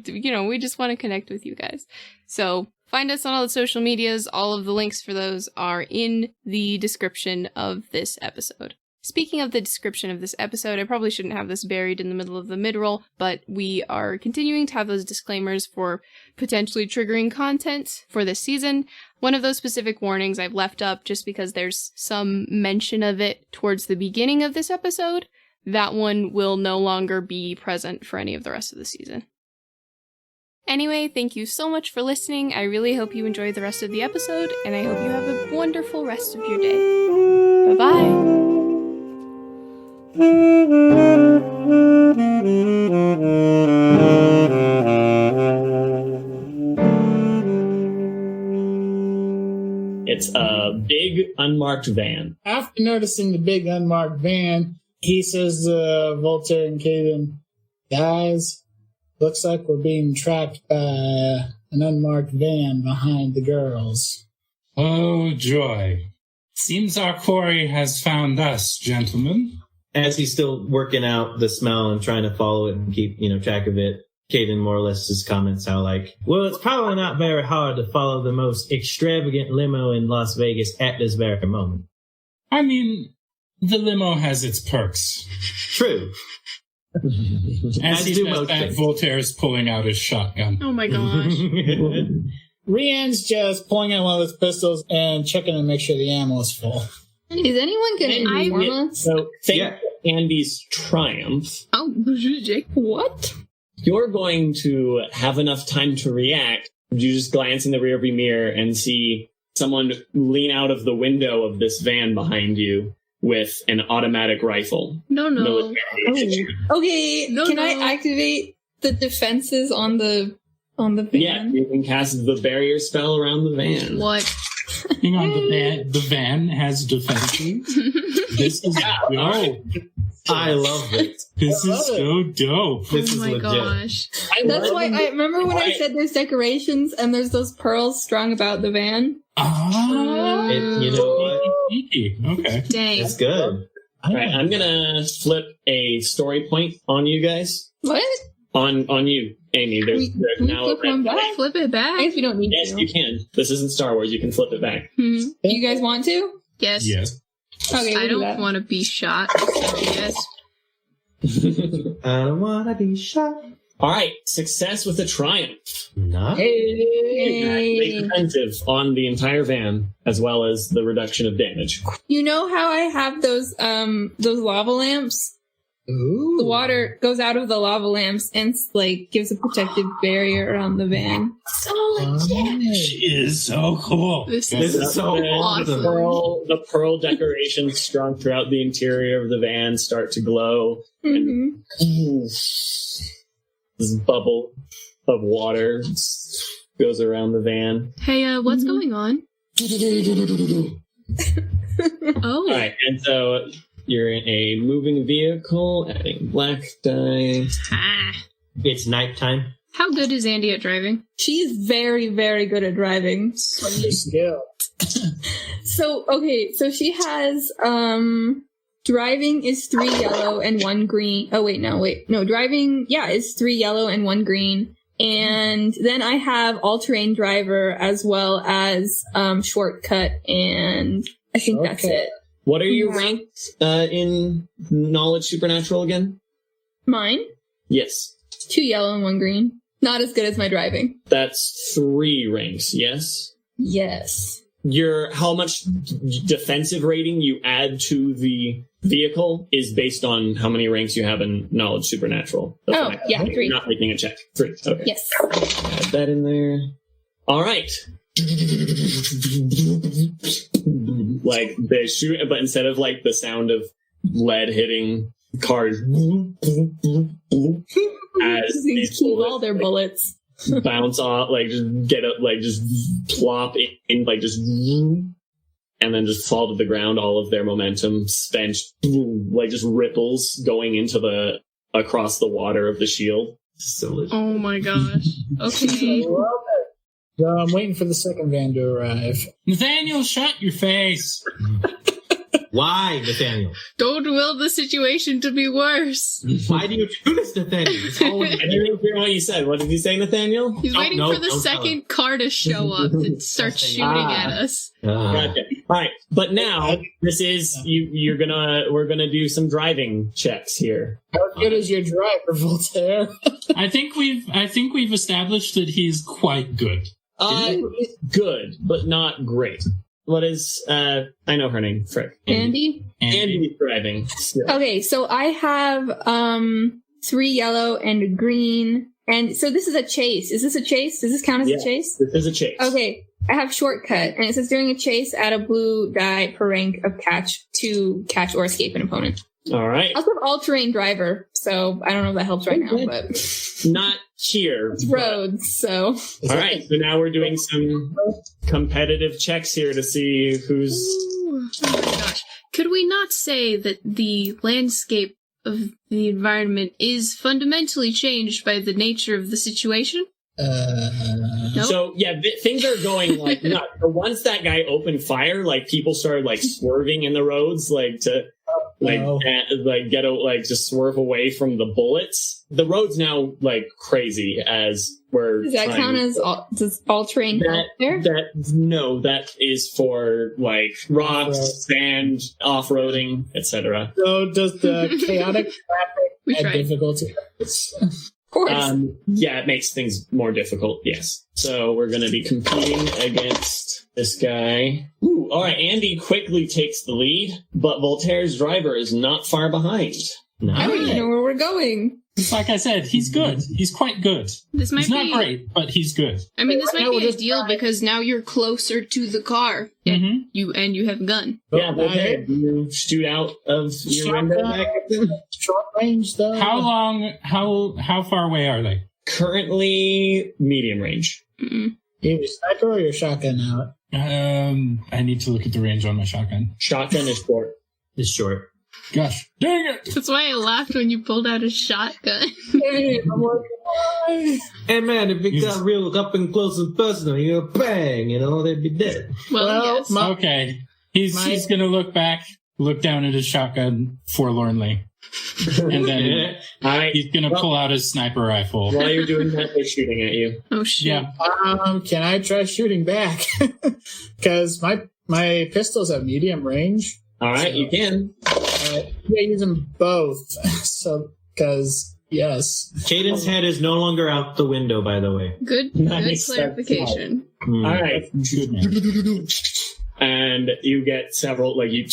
just want to connect with you guys. So find us on all the social medias. All of the links for those are in the description of this episode. Speaking of the description of this episode, I probably shouldn't have this buried in the middle of the mid-roll, but we are continuing to have those disclaimers for potentially triggering content for this season. One of those specific warnings I've left up just because there's some mention of it towards the beginning of this episode. That one will no longer be present for any of the rest of the season. Anyway, thank you so much for listening. I really hope you enjoy the rest of the episode, and I hope you have a wonderful rest of your day. Bye-bye! It's a big unmarked van. After noticing the big unmarked van, he says to Voltaire and Cayden, "Guys, looks like we're being tracked by an unmarked van behind the girls." Oh, joy. Seems our quarry has found us, gentlemen. As he's still working out the smell and trying to follow it and keep, track of it, Cayden more or less just comments how well, it's probably not very hard to follow the most extravagant limo in Las Vegas at this very moment. I mean, the limo has its perks. True. As he says that, Voltaire's pulling out his shotgun. Oh my gosh. Rian's just pulling out one of his pistols and checking to make sure the ammo is full. Is anyone going to inform us? So, Andy's triumph. Oh, what? You're going to have enough time to react. You just glance in the rearview mirror and see someone lean out of the window of this van behind you with an automatic rifle. No. Okay, can I activate the defenses on the van? Yeah, you can cast the barrier spell around the van. What? Hang on, the van has defenses? This is dope. I love it. This is so dope. This is legit. Gosh. That's why I remember when I said there's decorations and there's those pearls strung about the van. Oh. You know what? Okay. Dang. It's good. All right, I'm going to flip a story point on you guys. What? On you, Aimee. There's Can we now a flip one red back? Flip it I back. guess we don't need Yes, to. you can. This isn't Star Wars. You can flip it back. You guys want to? Yes. Yes. Okay, we'll I do don't that. want to be shot. So yes. I don't wanna be shot. All right, success with a triumph. Not. Make defensive on the entire van, as well as the reduction of damage. You know how I have those lava lamps? Ooh. The water goes out of the lava lamps and like gives a protective barrier around the van. She is so cool. This This is is so awesome. The pearl decorations strung throughout the interior of the van start to glow. Mm-hmm. This bubble of water goes around the van. Hey, what's going on? All right, and so you're in a moving vehicle, adding black die. Ah. It's nighttime. How good is Andi at driving? She's very, very good at driving. Skill. So she has driving is 3 yellow and 1 green. Oh wait, no, driving is 3 yellow and 1 green. And then I have all-terrain driver as well as shortcut, and I think that's it. What are you ranked in Knowledge Supernatural again? Mine? Yes. 2 yellow and 1 green. Not as good as my driving. That's 3 ranks, yes? Yes. How much defensive rating you add to the vehicle is based on how many ranks you have in Knowledge Supernatural. That's Oh, what I- yeah, 3. You're not making a check. 3. Okay. Yes. Add that in there. All right. Like they shoot, but instead of like the sound of lead hitting cars, as These keep all their bullets. bounce off, like just get up, like just plop in, like just, and then just fall to the ground. All of their momentum spent, like just ripples going into across the water of the shield. So Oh my gosh. Okay. Love it. So I'm waiting for the second van to arrive. Nathaniel, shut your face. why, Nathaniel? Don't will the situation to be worse. Why do you do this, Nathaniel? It's always I didn't hear what you said. What did you say, Nathaniel? He's Don't- waiting no, for the don't tell second car to show up and start shooting at us. Gotcha. All right, but now this is we're gonna do some driving checks here. How good is your driver, Voltaire? I think we've established that he's quite good. Good, but not great. What is I know her name, Frick. Andi? Andy's driving. Still. Okay, so I have 3 yellow and a green. And so this is a chase. Is this a chase? Does this count as Yeah. a chase? This is a chase. Okay, I have shortcut, and it says during a chase, add a blue die per rank of catch to catch or escape an opponent. All right. I also have all-terrain driver, so I don't know if that helps right now, but Not here. it's roads, so. All right. So now we're doing some competitive checks here to see who's. Ooh, oh my gosh. Could we not say that the landscape of the environment is fundamentally changed by the nature of the situation? Nope. So yeah, things are going like nuts. But once that guy opened fire, like people started like swerving in the roads, like to just swerve away from the bullets. The road's now like crazy as we're. Does that trying- count as does all-terrain count there? That is for like rocks, Off-road. sand, off-roading, etc. So does the chaotic traffic We add tried. difficulty? Of course. Yeah, it makes things more difficult. Yes. So we're going to be competing against this guy. Ooh, all right. Andi quickly takes the lead, but Voltaire's driver is not far behind. I don't even know where we're going. Like I said, he's good. He's quite good. This might He's not be. great, but he's good. I mean, this Right might now be we're just ideal trying- because now you're closer to the car, and Mhm. you have a gun. Yeah, Voltaire, you shoot out of your window. Short range, though. How far away are they? Currently, medium range. Mm-mm. You have your sniper or your shotgun out? I need to look at the range on my shotgun. Shotgun is short. It's short. Gosh, dang it! That's why I laughed when you pulled out a shotgun. Hey, I'm working hard. Hey man, if it You got just- real up and close and personal, you go bang, they'd be dead. Well, yes. Okay, he's gonna look back, look down at his shotgun forlornly. And then All right. he's going to pull out his sniper rifle. While you're doing that, they're shooting at you. Oh shit. Yeah. Can I try shooting back? Because my pistols have medium range. All right, you can. Yeah, use them both. So, because yes. Cayden's head is no longer out the window, by the way. Good Nice. clarification. All right. Good man. And you get several, like, you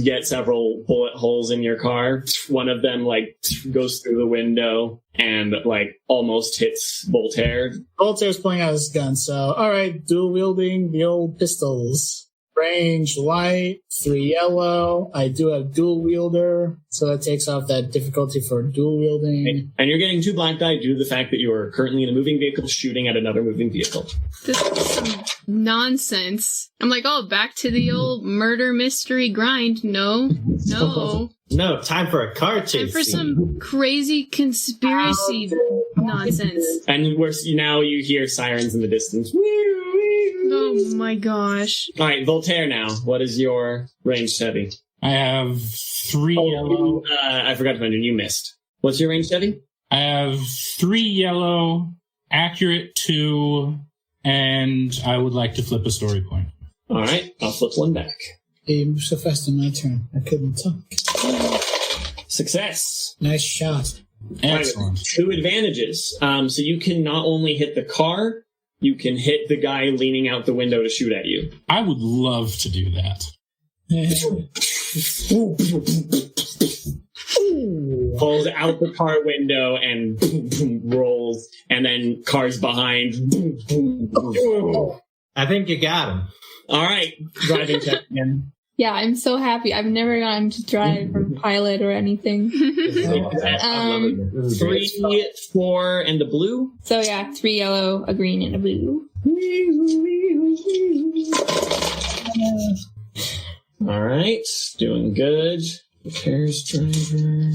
get several bullet holes in your car. One of them, like, goes through the window and, like, almost hits Voltaire. Voltaire's pulling out his gun, so alright, dual wielding the old pistols. Range light, 3 yellow. I do have dual wielder, so that takes off that difficulty for dual wielding. And you're getting 2 black die due to the fact that you are currently in a moving vehicle shooting at another moving vehicle. This is some nonsense. I'm like, oh, back to the old murder mystery grind. No. No, time for a car chase. And for scene. some crazy conspiracy nonsense. And now you hear sirens in the distance. Oh my gosh. All right, Voltaire now. What is your ranged heavy? I have 3 yellow. I forgot to mention, you missed. What's your ranged heavy? I have 3 yellow, accurate 2, and I would like to flip a story point. All right, I'll flip one back. You moved so fast in my turn. I couldn't talk. Success. Nice shot. Excellent. 2 advantages. So you can not only hit the car, you can hit the guy leaning out the window to shoot at you. I would love to do that. Pulls out the car window and boom, boom, rolls, and then cars behind. Boom, boom, boom. I think you got him. All right, driving check again. Yeah, I'm so happy. I've never gotten to drive or pilot or anything. 3, 4, and the blue. So yeah, 3 yellow, a green, and a blue. All right, doing good. Repairs driver.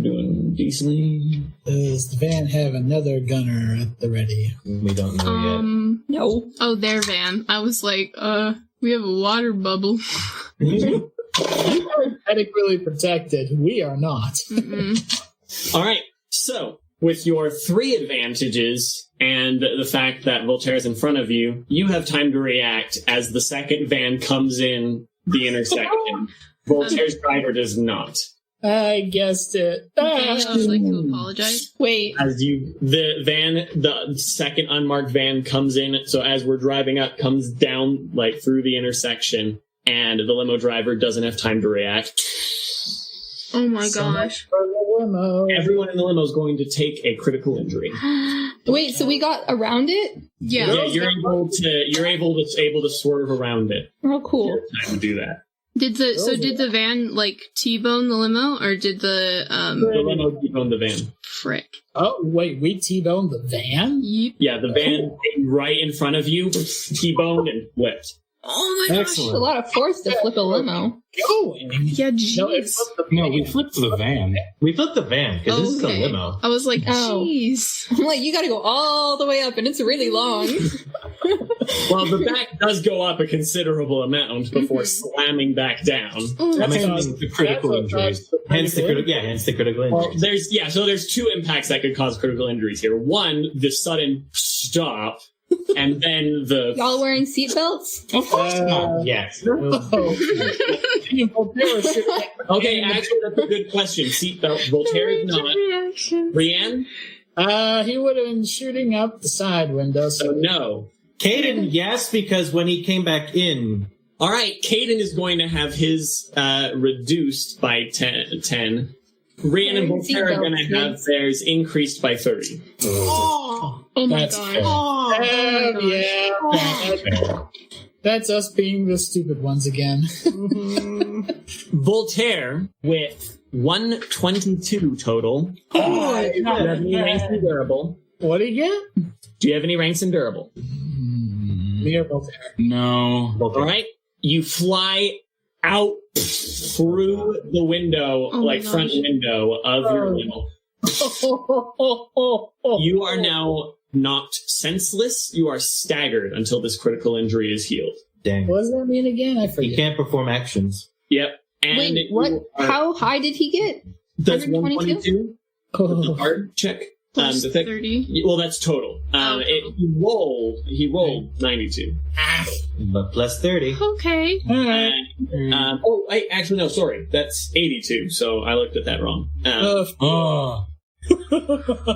Doing decently. Does the van have another gunner at the ready? We don't know yet. No. Oh, their van. I was like, we have a water bubble. You are adequately protected. We are not. All right, so with your 3 advantages and the fact that Voltaire is in front of you, you have time to react as the second van comes in the intersection. Voltaire's driver does not. I guessed it. Okay, I would like to apologize. Wait. As the second unmarked van comes in, so as we're driving up, comes down like through the intersection, and the limo driver doesn't have time to react. Oh my gosh. Everyone in the limo is going to take a critical injury. Wait, so we got around it? Yeah. Yeah, you're able to swerve around it. Oh, cool. You have time to do that. Did the van like T-bone the limo, or did the The limo T-boned the van. frick? Oh, wait, we T-boned the van? Yep. Yeah, the van came right in front of you, T-boned and flipped. Oh my gosh. A lot of force to flip a limo. Going. Yeah, jeez. No, we flipped the van. We flipped the van because this is a Okay. limo. I was like, Oh. jeez. I'm like, you gotta go all the way up, and it's really long. Well, the back does go up a considerable amount before slamming back down. That That's makes the critical injuries. Hence the critical Well, injuries. there's 2 impacts that could cause critical injuries here. One, the sudden stop, and then the Y'all wearing seatbelts? Of course not. Yes. okay. Actually, that's a good question. Seatbelt. Voltaire is not. Rian. He would have been shooting up the side window, So so no. Cayden, yes, because when he came back in, All right. Cayden is going to have his reduced by 10. Rian and Voltaire are going to have theirs increased by 30. Oh my That's gosh. fair. Oh my gosh. Yeah. That's us being the stupid ones again. Voltaire with 122 total. Do you have any ranks in durable? What do you get? Do you have any ranks in durable? Me or Voltaire? No. All right. You fly out through the window, Oh like my front gosh. window of your limo. You are now knocked senseless. You are staggered until this critical injury is healed. dang, What does that mean again? I he forget. can't perform actions. Yep. And Wait, what? How high did he get? That's 122? 122. The hard check. Plus The thing- 30. Well, that's total. He rolled 92. But plus 30. Okay. All right. Actually, no, sorry. That's 82. So I looked at that wrong. Oh.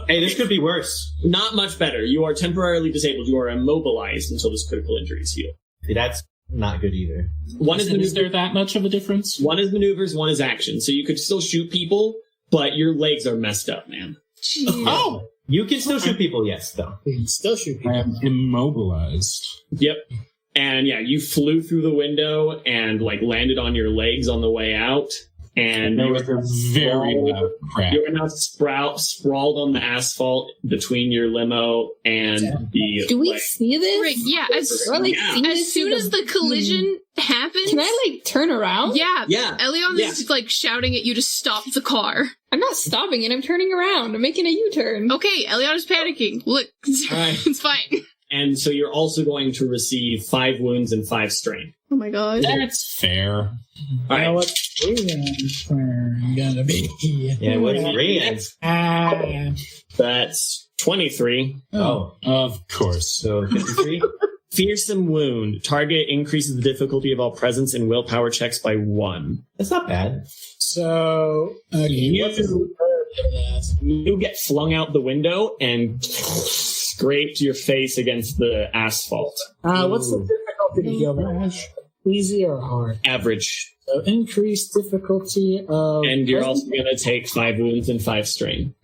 Hey, this could be worse. Not much better. You are temporarily disabled. You are immobilized until this critical injury is healed. See, that's not good either. One is Is there that much of a difference? One is maneuvers, one is action. So you could still shoot people, but your legs are messed up, man. Jeez. Oh! You can still shoot people, yes, though. We can still shoot I people. am immobilized. Yep. And yeah, you flew through the window and like landed on your legs on the way out. And There you was a very loud crack. are now sprawled on the asphalt between your limo and the. Do we like, see this? Rick, yeah, Do I, like, Yeah. see as this soon through as the collision happens, Can I, like, turn around? yeah, Yeah. Elianna Yeah. is like shouting at you to stop the car. I'm not stopping it. I'm turning around. I'm making a U-turn. Okay, Elianna's panicking. Look, Alright. it's fine. And so you're also going to receive 5 wounds and 5 strain. Oh my god. That's fair. All Now right. what's Rian's turn gonna be? Yeah, what's Rian's? Ah. That's 23. Oh, Of course. so 53? Fearsome wound. Target increases the difficulty of all presence and willpower checks by 1. That's not bad. So, okay, what's his verb for that? You get flung out the window and scraped your face against the asphalt. What's the difficulty to go back? Easy or hard? Average. So increased difficulty of... And you're also going to take 5 wounds and 5 strain.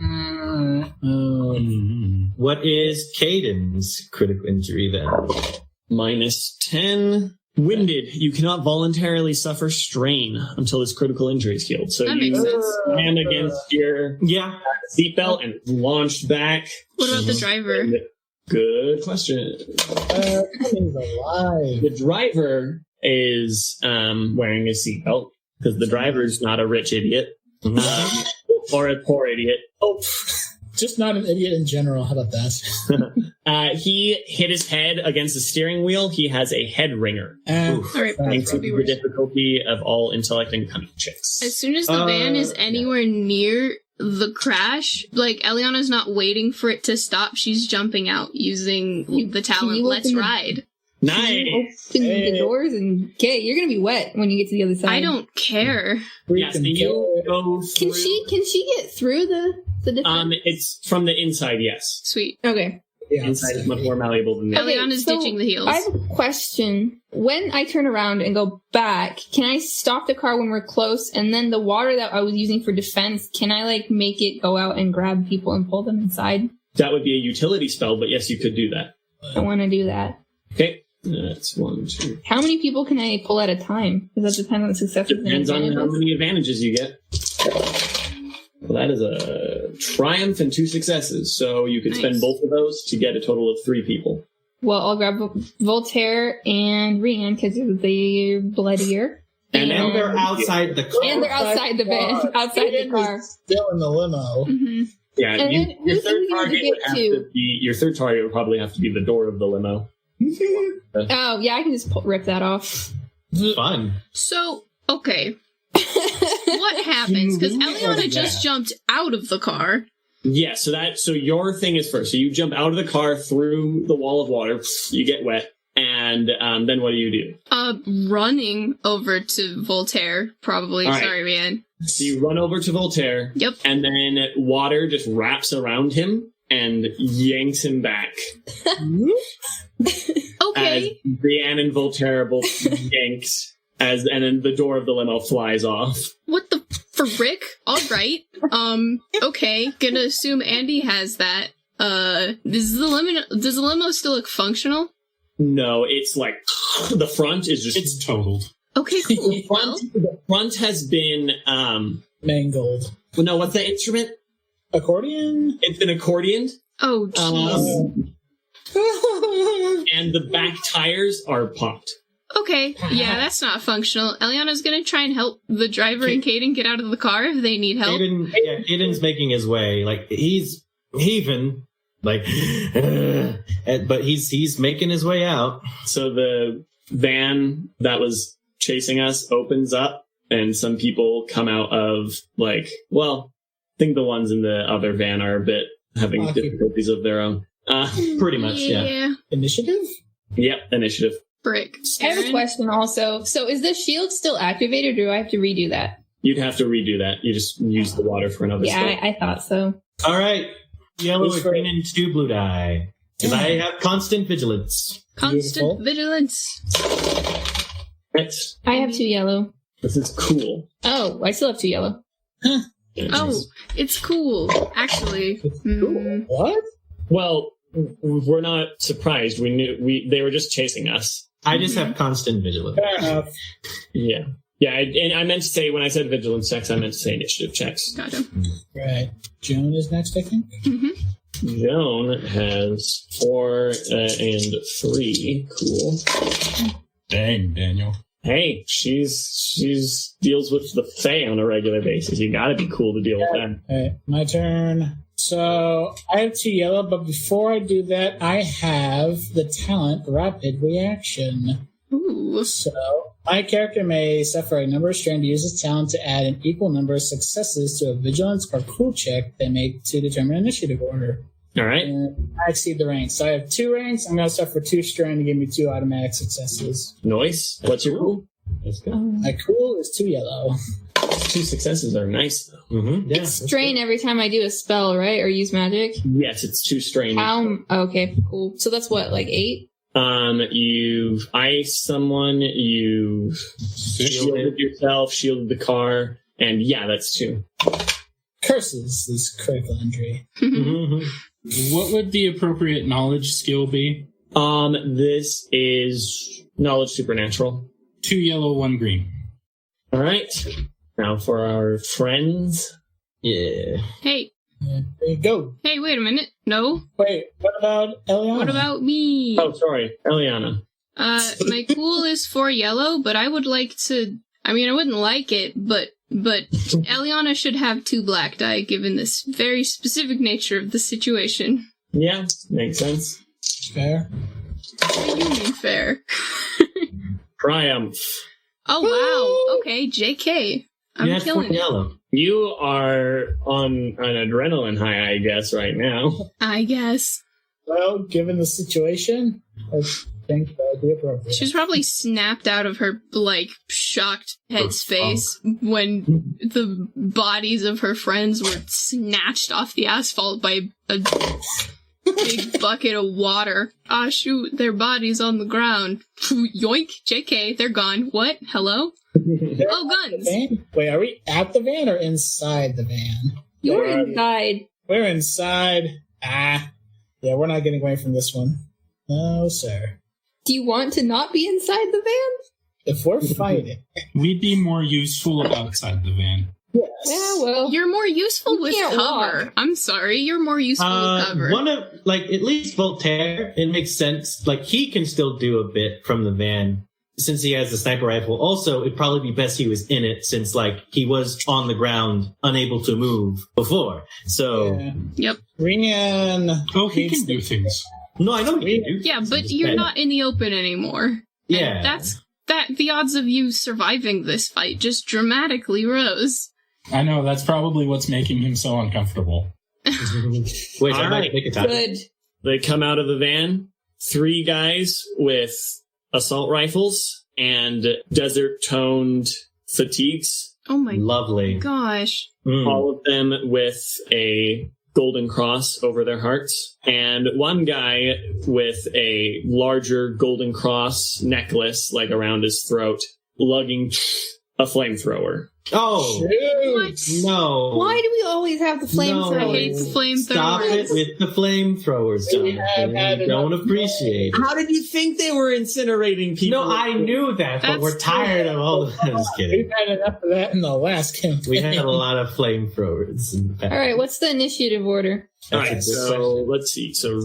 What is Cayden's critical injury then? Minus 10. Winded. You cannot voluntarily suffer strain until this critical injury is healed. So That you makes sense. ran against your Yeah. seatbelt and launched back. What about the driver? Good question. He's alive. The driver is wearing a seatbelt because the driver's not a rich idiot or a poor idiot. Oh, Just not an idiot in general. How about that? he hit his head against the steering wheel. He has a head ringer. All right, Increases probably the worse. difficulty of all intellect and cunning checks. As soon as the van is anywhere near the crash, like Eliana's not waiting for it to stop. She's jumping out using the talent. you Let's open the- ride. Nice. Open the doors and you're gonna be wet when you get to the other side. I don't care. Yes, and you go Can through. she get through the defense? It's from the inside. Yes, Sweet. Okay. Yeah. inside is much more malleable than the. Okay, Eliana's so ditching the heels. I have a question. When I turn around and go back, can I stop the car when we're close? And then the water that I was using for defense, can I like make it go out and grab people and pull them inside? That would be a utility spell, but yes, you could do that. I want to do that. Okay, that's 1, 2. How many people can I pull at a time? Does that depend on the successes and Depends on how advantages? many advantages you get. Well, that is a triumph and 2 successes, so you could spend Nice. both of those to get a total of 3 people. Well, I'll grab Voltaire and Rian because they're bloodier. And And they're outside the car. And they're outside the van, outside the car. Still in the limo. Mhm. Yeah, And then your who's third easy to target get would have to? to be your third target would probably have to be the door of the limo. Oh, yeah, I can just rip that off. Fun. So, okay. What happens? Because Eliana just jumped out of the car. Yeah, so your thing is first. So you jump out of the car through the wall of water, you get wet, and then what do you do? Running over to Voltaire, probably. All right. Sorry, Rian. So you run over to Voltaire. Yep. And then water just wraps around him and yanks him back. Okay. As Rian and Voltaire are both yanked, and then the door of the limo flies off. What the for Rick? All right. Okay. Gonna assume Andi has that. Does the limo still look functional? No, it's like the front is just It's totaled. Okay, cool. the Well, front has been Mangled. no, what's the instrument? Accordion? It's been accordioned. oh jeez. And the back tires are popped. Okay. Yeah, that's not functional. Eliana's gonna try and help the driver and Cayden get out of the car if they need help. Cayden's making his way. Like, he's heaving. Like, but he's making his way out. So the van that was chasing us opens up, and some people come out of, like, well, I think the ones in the other van are a bit having difficulties of their own. Pretty much, yeah. Initiative? Yep, initiative. Brick. I have a question also. So is the shield still activated, or do I have to redo that? You'd have to redo that. You just use the water for another spell. I thought so. All right. Yellow, green, and 2 blue die. Because I have constant vigilance. Constant vigilance. Right. I have 2 yellow. This is cool. Oh, I still have 2 yellow. Huh. Oh, it's cool. Actually. What? Well, we're not surprised. We knew they were just chasing us. I just have constant vigilance. Fair enough. Yeah. Yeah, and I meant to say, when I said vigilance checks, I meant to say initiative checks. Gotcha. Right. Joan is next, I think. Joan has 4 and 3. Cool. Dang, Daniel. Hey, she's deals with the Fae on a regular basis. You gotta be cool to deal with that. Alright, my turn. So, I have 2 yellow, but before I do that, I have the talent Rapid Reaction. Ooh. So, my character may suffer a number of strain to use his talent to add an equal number of successes to a vigilance or cool check they make to determine initiative order. All right. And I exceed the ranks. So I have 2 ranks. I'm going to suffer 2 strain to give me 2 automatic successes. Nice. What's your cool? That's good. My cool is 2 yellow. 2 successes are nice, though. Mm-hmm. Yeah, It's strain every time I do a spell, right? Or use magic? Yes, it's 2 strain. Okay, cool. So that's what, like 8? You've iced someone, you've shielded yourself, shielded the car, and yeah, that's 2. Curses this critical injury. What would the appropriate knowledge skill be? This is knowledge supernatural. 2 yellow, 1 green. All right. Now for our friends. Yeah. Hey. Yeah, there you go. Hey, wait a minute. No. Wait, what about Elianna? What about me? Oh, sorry, Elianna. My cool is 4 yellow, but I would like to... I mean, I wouldn't like it, but Elianna should have 2 black die, given this very specific nature of the situation. Yeah, makes sense. Fair. What do you mean fair? Triumph. Oh, wow. Okay, JK. I'm killing it. Yellow. You are on an adrenaline high, I guess, right now. I guess. Well, given the situation, I think that would be appropriate. She was probably snapped out of her, like, shocked headspace when the bodies of her friends were snatched off the asphalt by a big bucket of water. Ah, shoot, their bodies on the ground. Yoink, JK, they're gone. What? Hello? Oh, guns. Wait, are we at the van or inside the van? You're inside. We're inside. Yeah, we're not getting away from this one. No, sir. Do you want to not be inside the van? If we're fighting... We'd be more useful outside the van. Yes. Yeah, well. You're more useful with can't cover. walk. I'm sorry, you're more useful with cover. One of, like, at least Voltaire, it makes sense. Like, he can still do a bit from the van since he has the sniper rifle. Also, it'd probably be best he was in it since, like, he was on the ground, unable to move before. So. Yeah. Yep. Rian. Oh, he can do things. No, I know he can do Yeah, things. but you're not in the open anymore. Yeah. And the odds of you surviving this fight just dramatically rose. I know, that's probably what's making him so uncomfortable. Wait, I might make a time. Good. They come out of the van. 3 guys with assault rifles and desert-toned fatigues. Oh my Lovely. gosh. All of them with a golden cross over their hearts. And one guy with a larger golden cross necklace, like around his throat, lugging a flamethrower. Oh, What? no. Why do we always have the flamethrowers? I hate the flamethrowers. Stop it with the flamethrowers, We have had Jonathan. Don't enough. appreciate it. How did you think they were incinerating people? No, I knew that, but That's we're tired of all of that. I'm just kidding. We've had enough of that in the last campaign. We had a lot of flamethrowers in the past. All right, what's the initiative order? All That's a right, good so question. let's see. So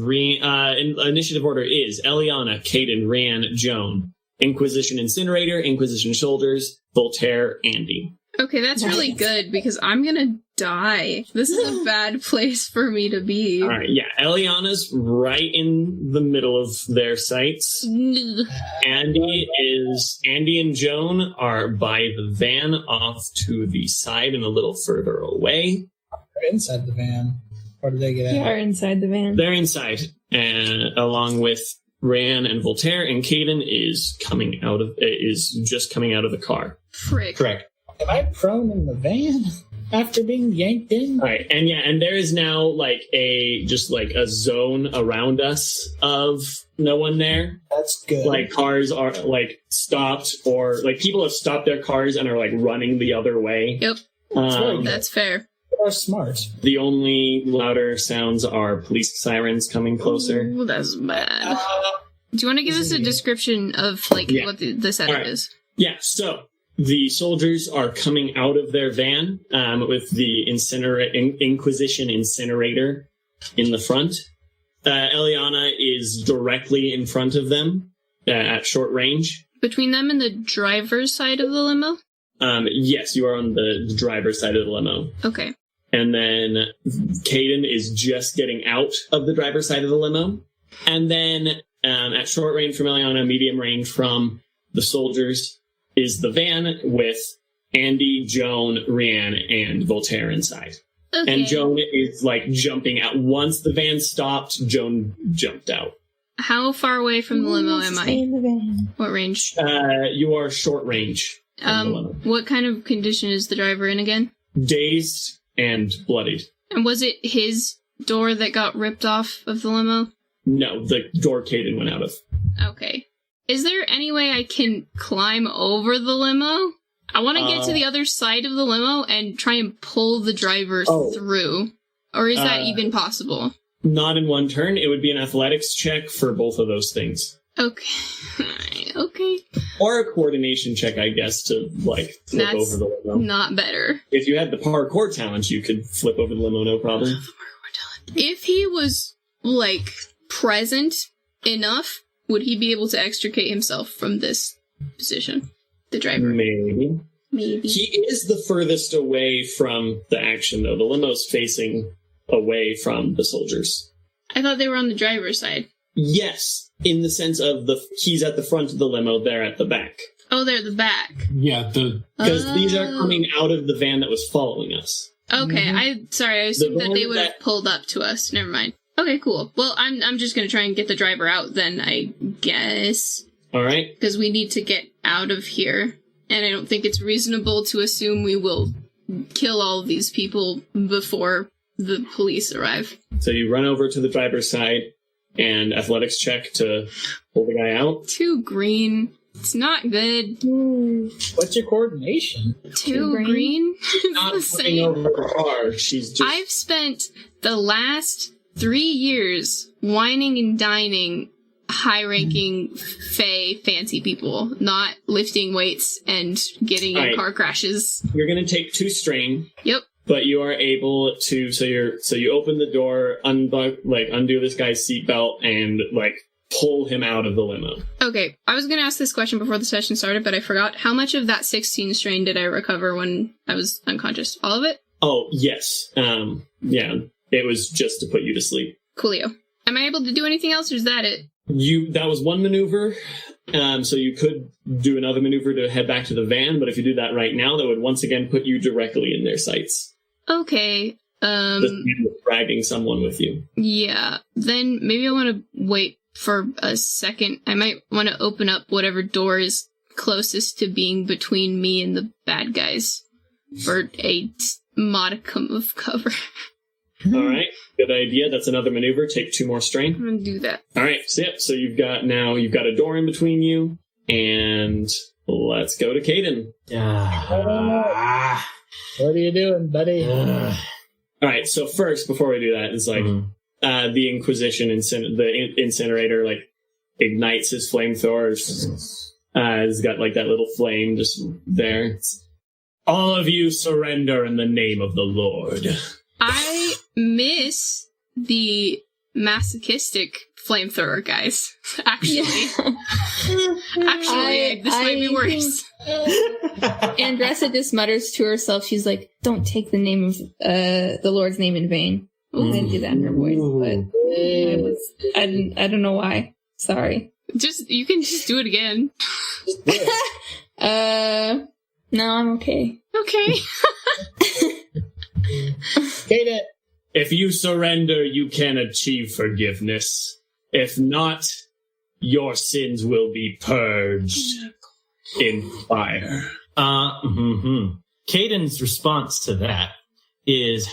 initiative order is Elianna, Cayden, Rian, Joan. Inquisition Incinerator, Inquisition Shoulders, Voltaire, Andi. Okay, that's really good because I'm gonna die. This is a bad place for me to be. All right, yeah. Elianna's right in the middle of their sights. Andy and Joan are by the van off to the side and a little further away. They're inside the van. Or did they get out? They are inside the van. They're inside, along with Rian and Voltaire, and Cayden is just coming out of the car. Frick. Correct. Am I prone in the van after being yanked in? All right, and there is now like a zone around us of no one there. That's good. Like cars are like stopped, or like people have stopped their cars and are like running the other way. Yep. That's fair. They are smart. The only louder sounds are police sirens coming closer. Ooh, that's bad. Do you want to give us a description of what the setup is? Yeah, so the soldiers are coming out of their van with the Inquisition incinerator in the front. Elianna is directly in front of them at short range. Between them and the driver's side of the limo? Yes, you are on the driver's side of the limo. Okay. And then Cayden is just getting out of the driver's side of the limo. And then at short range from Elianna, medium range from the soldiers, is the van with Andi, Joan, Rian, and Voltaire inside. Okay. And Joan is like jumping out. Once the van stopped, Joan jumped out. How far away from the limo am Stay I? in the van. What range? You are short range. From the limo. What kind of condition is the driver in again? Dazed and bloodied. And was it his door that got ripped off of the limo? No, the door Cayden went out of. Okay. Is there any way I can climb over the limo? I want to get to the other side of the limo and try and pull the driver through. Or is that even possible? Not in one turn. It would be an athletics check for both of those things. Okay. Okay. Or a coordination check, I guess, to, like, flip over the limo. Not better. If you had the parkour talent, you could flip over the limo, no problem. If he was, like, present enough, would he be able to extricate himself from this position? The driver? Maybe. Maybe. He is the furthest away from the action, though. The limo's facing away from the soldiers. I thought they were on the driver's side. Yes, in the sense of he's at the front of the limo, they're at the back. Oh, they're at the back. Yeah, because these are coming out of the van that was following us. Okay, I assumed that they would have pulled up to us. Never mind. Okay, cool. Well, I'm just gonna try and get the driver out then, I guess. All right. Because we need to get out of here, and I don't think it's reasonable to assume we will kill all of these people before the police arrive. So you run over to the driver's side and athletics check to pull the guy out. 2 green. It's not good. What's your coordination? 2 green? She's not flipping over her car. She's just... I've spent the last 3 years whining and dining high-ranking fancy people, not lifting weights and getting in car crashes. You're going to take 2 strain. Yep. But you are able to, so you open the door, undo this guy's seatbelt, and pull him out of the limo. Okay, I was going to ask this question before the session started, but I forgot. How much of that 16 strain did I recover when I was unconscious? All of it? Oh, yes. Yeah, it was just to put you to sleep. Coolio. Am I able to do anything else, or is that it? That was one maneuver, so you could do another maneuver to head back to the van, but if you do that right now, that would once again put you directly in their sights. Okay, This man was dragging someone with you. Yeah, then maybe I want to wait for a second. I might want to open up whatever door is closest to being between me and the bad guys for a modicum of cover. All right, good idea. That's another maneuver. Take 2 more strain. I'm gonna do that. All right, so you've got a door in between you, and let's go to Cayden. What are you doing, buddy? All right, so first, before we do that, it's the Inquisition the incinerator ignites his flamethrower. He's got that little flame just there. All of you surrender in the name of the Lord. I miss the masochistic flamethrower, guys. Actually. This might be worse. Andressa just mutters to herself, she's like, don't take the name of the Lord's name in vain. I didn't do that in her voice, but I don't know why. Sorry. You can just do it again. No, I'm okay. Okay. Cayden. If you surrender, you can achieve forgiveness. If not, your sins will be purged in fire. Cayden's response to that is,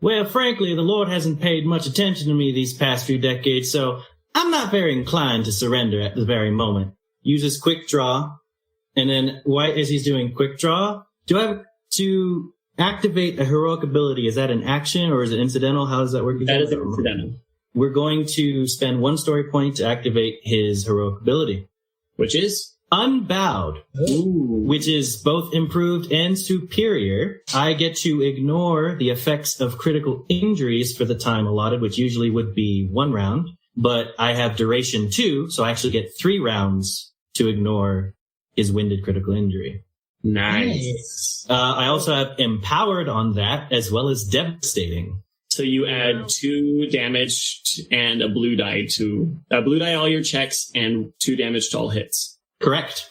well, frankly, the Lord hasn't paid much attention to me these past few decades, so I'm not very inclined to surrender at the very moment. Uses quick draw, and then as he's doing quick draw, do I have to activate a heroic ability? Is that an action or is it incidental? How does that work? That is incidental. We're going to spend 1 story point to activate his heroic ability, which is Unbowed, which is both improved and superior. I get to ignore the effects of critical injuries for the time allotted, which usually would be 1 round, but I have duration 2, so I actually get 3 rounds to ignore his winded critical injury. Nice. I also have empowered on that, as well as devastating. So you add 2 damage and a blue die all your checks and 2 damage to all hits. Correct.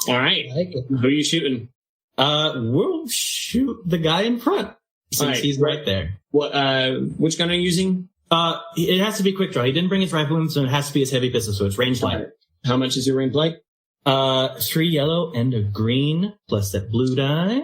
All right. I like it. Who are you shooting? We'll shoot the guy in front since he's right there. What? Which gun are you using? It has to be quick draw. He didn't bring his rifle in, so it has to be his heavy pistol, so it's range light. How much is your range light? 3 yellow and a green, plus that blue die.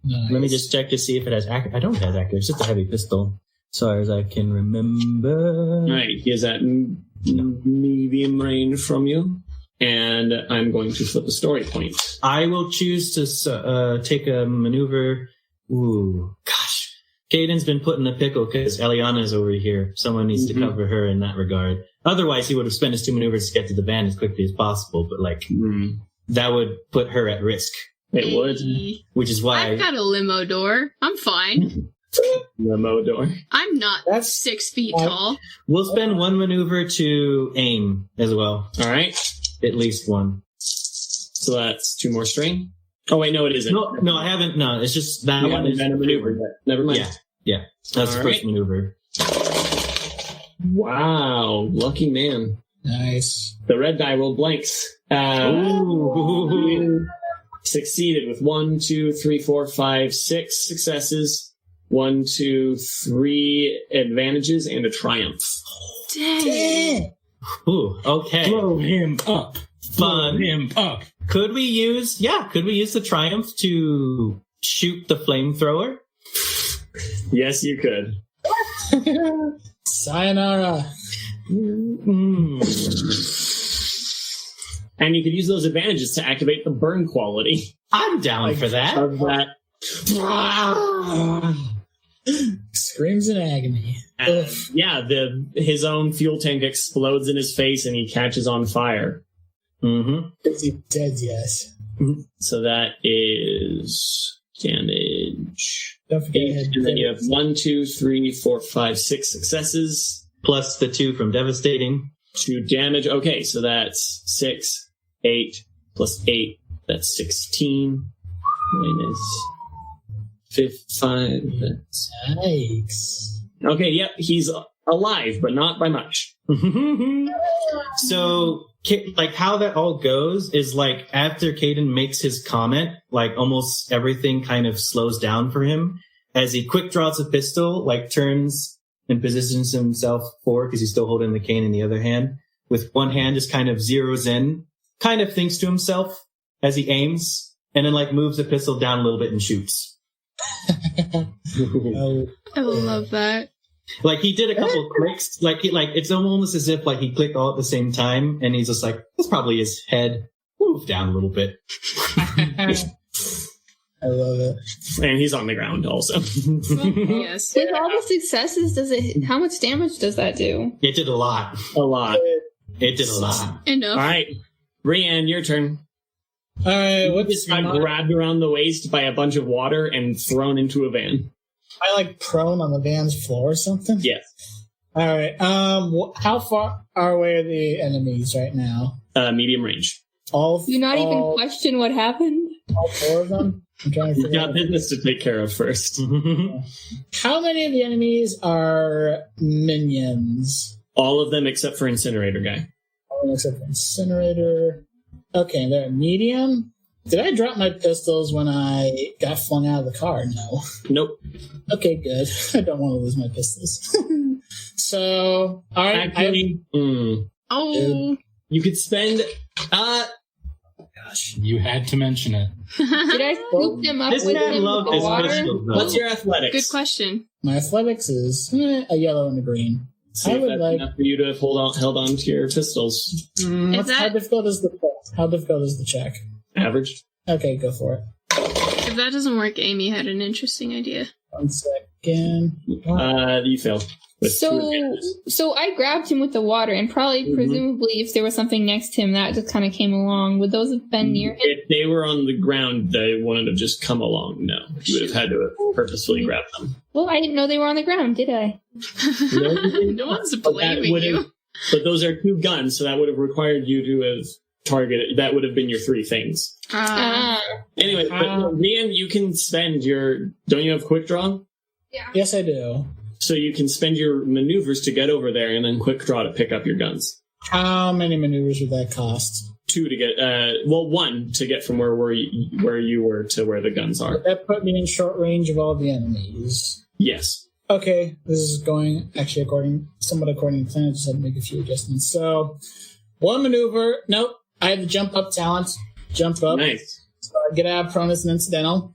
Nice. Let me just check to see if it has accurate. I don't have accurate. It's just a heavy pistol. As far as I can remember. All right. He is at medium range from you. And I'm going to flip a story point. I will choose to take a maneuver. Ooh, gosh. Cayden's been put in a pickle because Elianna's over here. Someone needs to cover her in that regard. Otherwise, he would have spent his 2 maneuvers to get to the van as quickly as possible. But, that would put her at risk. It would. Which is why... I've got a limo door. I'm fine. Limo door. I'm not 6 feet tall. We'll spend 1 maneuver to aim as well. All right. At least 1. So that's 2 more strain. Oh wait, no, it isn't. No, I haven't. No, it's just that you one is a maneuver. Never mind. Yeah. That's the first maneuver. Wow, lucky man. Nice. The red die rolled blanks. You succeeded with 1, 2, 3, 4, 5, 6 successes. 1, 2, 3 advantages and a triumph. Dang. Ooh, okay. Blow him up. Fun. Blow him up. Could we use the triumph to shoot the flamethrower? Yes, you could. Sayonara. And you could use those advantages to activate the burn quality. I'm down for that. Of that. Screams in agony. Yeah, his own fuel tank explodes in his face and he catches on fire. Is he dead? Yes. So that is damage. Don't forget. And then you have 1, 2, 3, 4, 5, 6 successes. Plus the 2 from devastating. 2 damage. Okay, so that's 6, 8, plus 8. That's 16. Minus 5. That's... Yikes. Okay, yep, he's alive, but not by much. So, like, how that all goes is, like, after Cayden makes his comment, like, almost everything kind of slows down for him. As he quick draws a pistol, like, turns and positions himself forward, because he's still holding the cane in the other hand. With one hand, just kind of zeroes in, kind of thinks to himself as he aims, and then, like, moves the pistol down a little bit and shoots. I love that. Like, he did a couple clicks, like it's almost as if, like, he clicked all at the same time, and he's just like, that's probably his head moved down a little bit. I love it. And he's on the ground also. Yes. With all the successes, how much damage does that do? It did a lot. A lot. It did a lot. Enough. All right. Rian, your turn. All right, You what's just got grabbed around the waist by a bunch of water and thrown into a van. I like prone on the van's floor or something? Yes. All right. How far away are the enemies right now? Medium range. You not even question what happened? All 4 of them? I'm trying to You've got business to take care of first. How many of the enemies are minions? All of them except for Incinerator Guy. All of them except for Incinerator. Okay, they're medium. Did I drop my pistols when I got flung out of the car? No. Nope. Okay, good. I don't want to lose my pistols. So, all right. Actually, you could spend... Gosh, you had to mention it. Did I scoop them up This with man him loved with the his water? pistols. though. What's your athletics? Good question. My athletics is a yellow and a green. See I if would that's like... enough for you to have held on to your pistols. How difficult is the check? How difficult is the check? Average. Okay, go for it. If that doesn't work, Aimee had an interesting idea. 1 second. You fail. With 2 advantages. So I grabbed him with the water, and probably, presumably, if there was something next to him, that just kind of came along. Would those have been near him? If they were on the ground, they wouldn't have just come along. No, you would have had to have purposefully grab them. Well, I didn't know they were on the ground, did I? No one's blaming you. But those are 2 guns, so that would have required you to have targeted. That would have been your 3 things. Anyway, but Rian, you can spend your. Don't you have quick draw? Yeah. Yes, I do. So you can spend your maneuvers to get over there, and then quick draw to pick up your guns. How many maneuvers would that cost? 2 to get. 1 to get from where you were to where the guns are. That put me in short range of all the enemies. Yes. Okay, this is going actually somewhat according to plan. I just had to make a few adjustments. So, 1 maneuver. Nope, I had the jump up talent. Jump up. Nice. So I get out of pronus and incidental.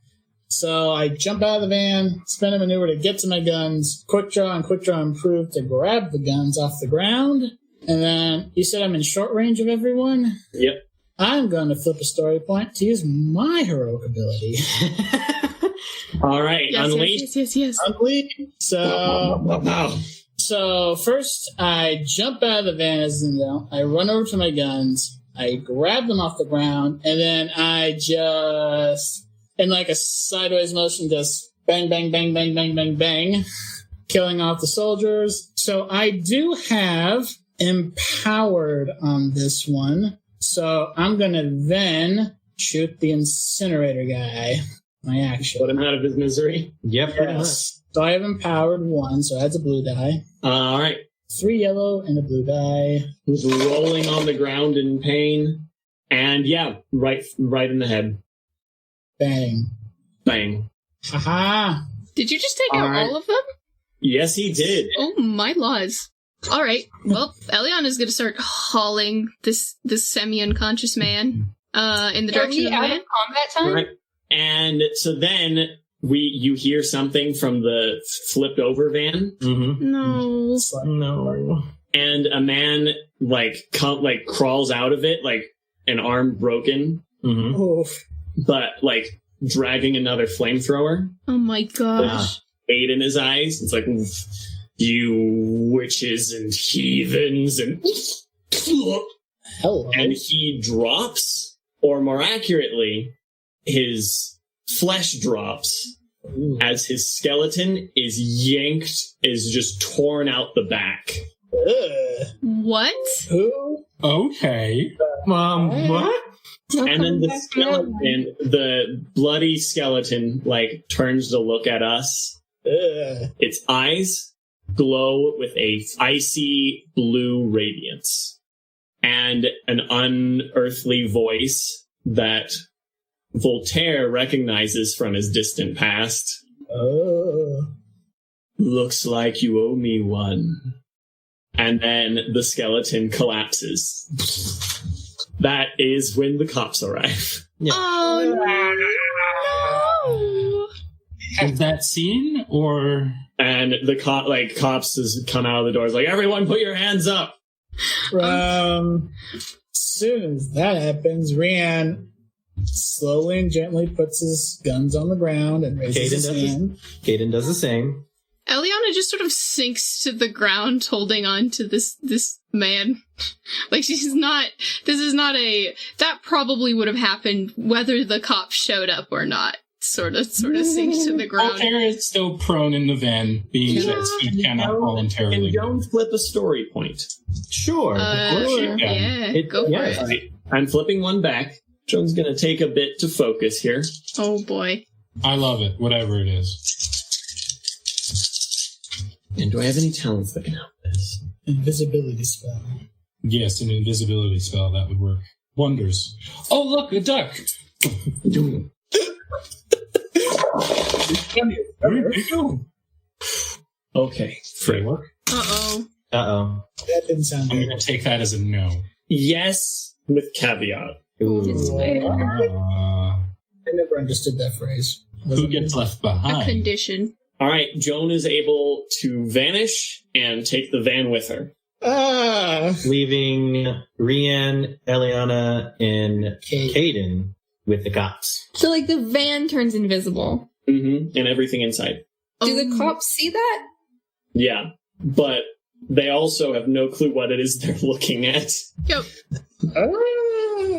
So I jump out of the van, spin a maneuver to get to my guns, quick draw improved to grab the guns off the ground. And then you said I'm in short range of everyone? Yep. I'm going to flip a story point to use my heroic ability. All right, unleash. Yes. Unleash. So first I jump out of the van as I run over to my guns, I grab them off the ground, and then I just, in like a sideways motion, just bang, bang, bang, bang, bang, bang, bang, killing off the soldiers. So I do have empowered on this one. So I'm going to then shoot the incinerator guy. My action. Put him out of his misery. Yep. Yes. So I have empowered 1, so that's a blue die. All right. 3 yellow and a blue die. Who's rolling on the ground in pain. And yeah, right in the head. Bang. Bang. Haha. Did you just take out right. all of them? Yes, he did. Oh, my laws. All right. Well, Elianna's going to start hauling this semi-unconscious man in the direction of the out van. of combat time? Right. And so then you hear something from the flipped over van. Mm-hmm. No. No. And a man crawls out of it, like an arm broken, Mm-hmm. Oof. but like dragging another flamethrower. Oh my gosh. Hate in his eyes. It's like, you witches and heathens, and Hello. and he drops, or more accurately, his flesh drops as his skeleton is just torn out the back. Ugh. What? Who? Okay. What? And then the skeleton, the bloody skeleton, like turns to look at us. Ugh. Its eyes glow with a icy blue radiance, and an unearthly voice that Voltaire recognizes from his distant past. Oh. Looks like you owe me one. And then the skeleton collapses. That is when the cops arrive. Yeah. Oh, no. Is that scene or? And the cops has come out of the doors like, everyone put your hands up. As soon as that happens, Rian slowly and gently puts his guns on the ground and raises his hand. Cayden does the same. Elianna just sort of sinks to the ground holding on to this man. Like, this is not that probably would have happened whether the cops showed up or not. sort of sinks to the ground. Voltaire is still prone in the van, being that he cannot voluntarily. Can Joan flip a story point? Sure. Sure. Yeah, go for it. All right. I'm flipping one back. Joan's going to take a bit to focus here. Oh, boy. I love it, whatever it is. And do I have any talents that can help this? Invisibility spell. Yes, an invisibility spell, that would work wonders. Oh, look, a duck! Okay. Framework. Uh-oh. Uh-oh. That didn't sound I'm good. going to take that as a no. Yes, with caveat. I never understood that phrase. Who gets left A behind? condition. All right, Joan is able to vanish and take the van with her. Leaving Rian, Elianna, and Cayden with the cops. So, like, the van turns invisible. Mm-hmm. And everything inside. Do the cops see that? Yeah, but they also have no clue what it is they're looking at. Yep.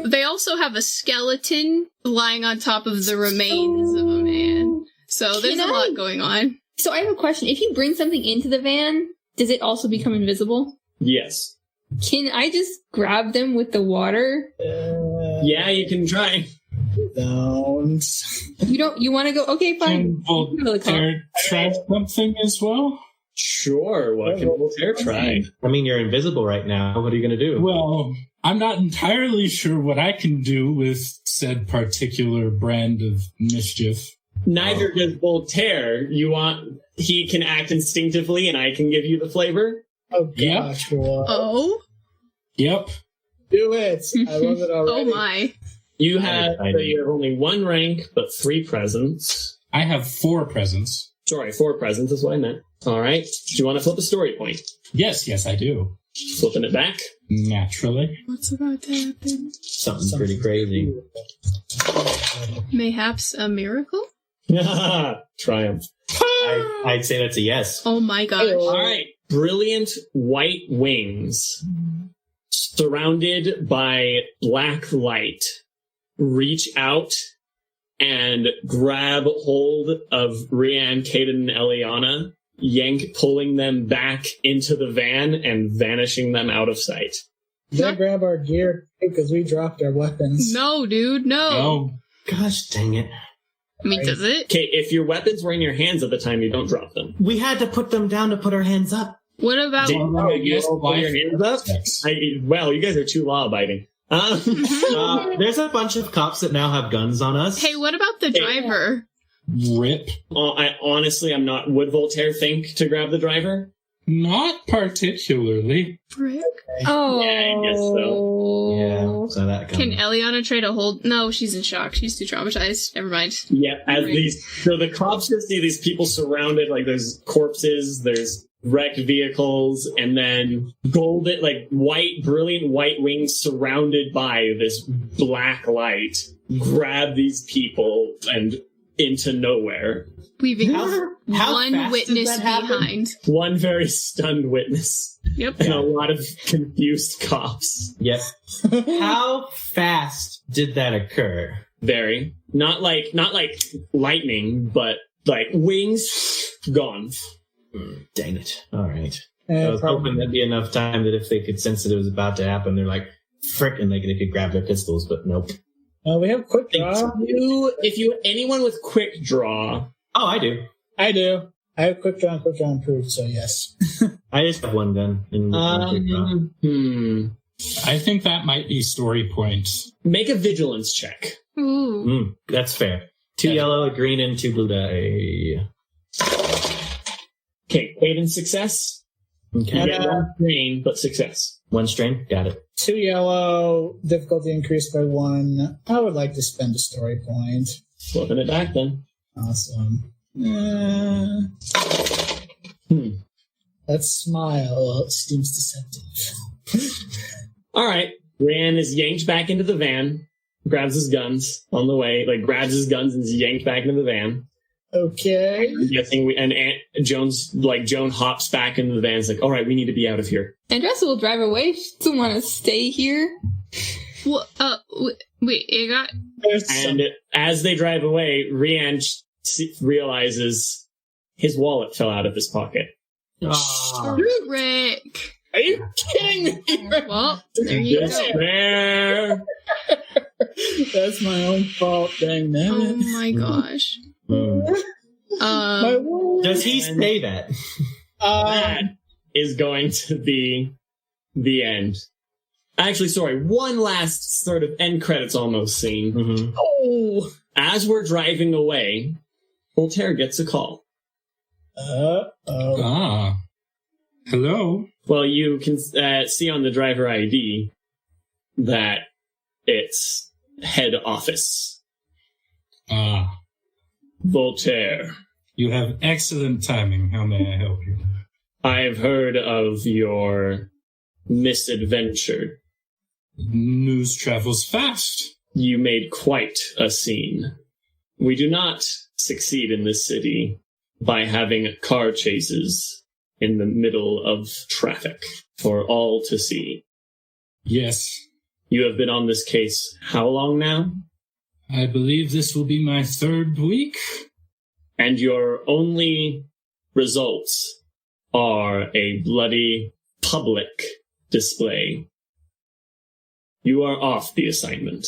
They also have a skeleton lying on top of the remains of a man. So there's a lot going on. So I have a question. If you bring something into the van, does it also become invisible? Yes. Can I just grab them with the water? Yeah, you can try. Don't. You want to go? Okay, fine. Can Voltaire try something as well? Sure, what can Voltaire try? I mean, you're invisible right now. What are you going to do? Well, I'm not entirely sure what I can do with said particular brand of mischief. Neither does Voltaire. He can act instinctively and I can give you the flavor? Oh, gosh. Yep. Oh? Yep. Do it. I love it already. Oh, my. You have only one rank, but 3 presents. I have 4 presents. Sorry, 4 presents is what I meant. All right. Do you want to flip a story point? Yes, I do. Flipping it back? Naturally. What's about to happen? Something pretty crazy. Mayhaps a miracle? Triumph. I'd say that's a yes. Oh my gosh. All right. Brilliant white wings surrounded by black light reach out and grab hold of Rian, Cayden, and Elianna, pulling them back into the van and vanishing them out of sight. They grab our gear because we dropped our weapons. No, dude, no. Oh, Gosh dang it. I mean, does it? Okay, if your weapons were in your hands at the time, you don't drop them. We had to put them down to put our hands up. What about... yes, Put your hands up? Well, you guys are too law-abiding. There's a bunch of cops that now have guns on us. Hey, what about the driver? rip. I'm not... Would Voltaire think to grab the driver? Not particularly. Frick. Oh. Yeah, I guess so. Yeah, so that Can Elianna try to hold... No, she's in shock. She's too traumatized. Never mind. Yeah, so the cops just see these people surrounded, like there's corpses, there's wrecked vehicles, and then brilliant white wings surrounded by this black light grab these people and into nowhere. Leaving how one fast witness did that happen? behind. One very stunned witness. Yep. And a lot of confused cops. Yep. How fast did that occur? Very. Not like lightning, but like wings gone. Dang it. All right. I was hoping that'd be enough time that if they could sense that it was about to happen, they're like, frick, and they could grab their pistols, but nope. We have quick draw. Anyone with quick draw. Oh, I do. I have quick draw improved, so yes. I just have one gun. I think that might be story points. Make a vigilance check. Ooh. That's fair. 2 yellow, a green, and 2 blue die. Okay, Cayden success. Okay. You get 1 strain, but success. 1 strain. Got it. 2 yellow, difficulty increased by 1. I would like to spend a story point. Flipping it back then. Awesome. That smile seems deceptive. All right. Rian is yanked back into the van, grabs his guns on the way, grabs his guns and is yanked back into the van. Okay. I'm guessing Joan hops back into the van. Is like, all right, we need to be out of here. Andressa will drive away. She doesn't want to stay here. Well, Wait, it got... And as they drive away, Rian realizes his wallet fell out of his pocket. Rick! Are you kidding me? Well, there you go. Despair! That's my own fault, dang man. Oh my gosh. My word. Does he say that? That is going to be the end. Actually, sorry, one last sort of end credits almost scene. Mm-hmm. Oh. As we're driving away, Voltaire gets a call. Ah. Hello? Well, you can see on the driver ID that it's head office. Ah. Voltaire. You have excellent timing. How may I help you? I've heard of your misadventure. News travels fast. You made quite a scene. We do not succeed in this city by having car chases in the middle of traffic for all to see. Yes. You have been on this case how long now? I believe this will be my 3rd week. And your only results are a bloody public display. You are off the assignment.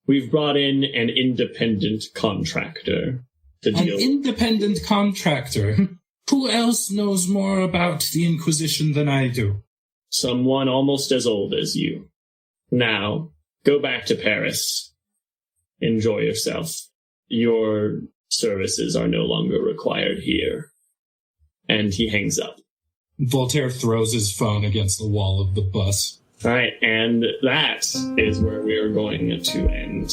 We've brought in an independent contractor to deal with. An independent contractor? Who else knows more about the Inquisition than I do? Someone almost as old as you. Now, go back to Paris. Enjoy yourself. Your services are no longer required here. And he hangs up. Voltaire throws his phone against the wall of the bus. All right, and that is where we are going to end.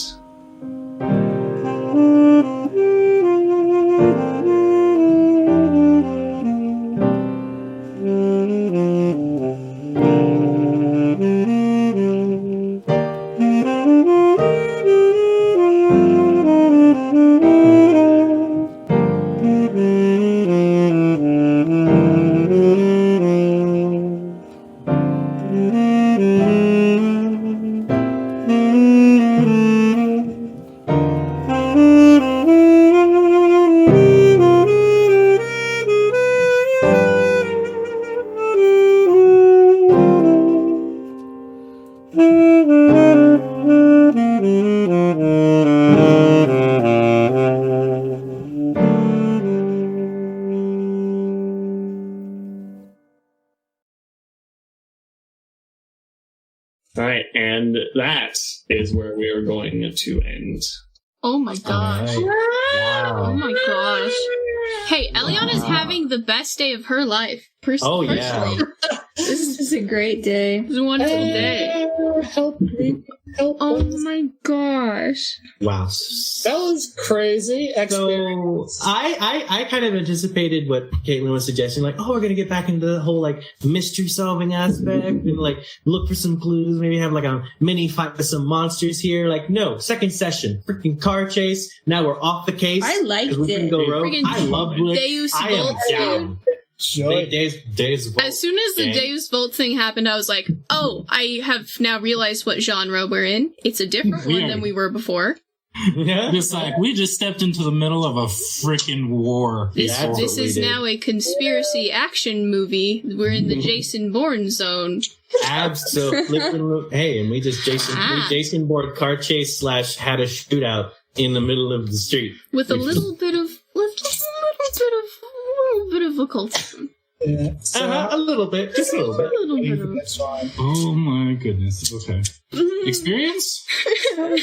All right, and that is where we are going to end. Oh my gosh. Wow. Oh my gosh. Hey, Elianna's having the best day of her life. Oh, yeah. Personally. This is just a great day. It was a wonderful day. Help me. Help Oh us. my gosh. Wow. That was crazy So experience. I kind of anticipated what Caitlin was suggesting, like, oh, we're gonna get back into the whole like mystery solving aspect and like look for some clues, maybe have like a mini fight with some monsters here. Like, no, second session, freaking car chase. Now we're off the case. I liked 'cause we can it. go rogue. Friggin' I love it. Deus I am Vult, down. Joy. Deus Vult. As soon as the Gang. Deus Volt thing happened, I was like, oh, I have now realized what genre we're in. It's a different one than we were before. Yeah. Just like, we just stepped into the middle of a freaking war. This, Yeah, that's this what we is did. now a conspiracy action movie. We're in the Jason Bourne zone. Absolutely. Hey, and we Jason board car chase / had a shootout in the middle of the street. With a Which little bit of occultism. Yeah, so, A little bit, just a little bit. A little bit of that's fine. Oh my goodness. Okay. Experience? That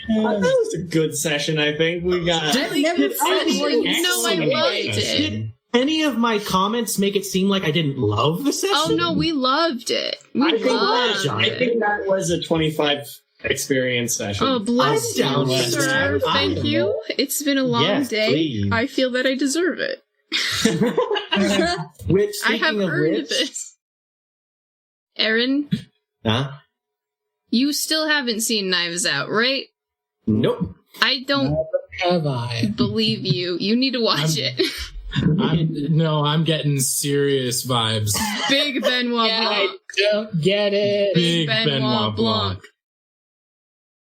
was a good session, I think. We got... I've never felt more No, I Excellent loved session. it. Any of my comments make it seem like I didn't love the session? Oh no, we loved it. I We think, loved John. I it. think that was a 25 experience session. Oh, bless I'm down you, with sir. that. Thank you. It's been a long Yes, day. please. I feel that I deserve it. Which, I have speaking of earned which, this. Aaron, Huh? you still haven't seen Knives Out, right? Nope. I don't Have I? believe you. You need to watch it. I'm getting serious vibes. Big Benoit Yeah. Blanc. Don't get it. Big Big Benoit Benoit Blanc. Blanc.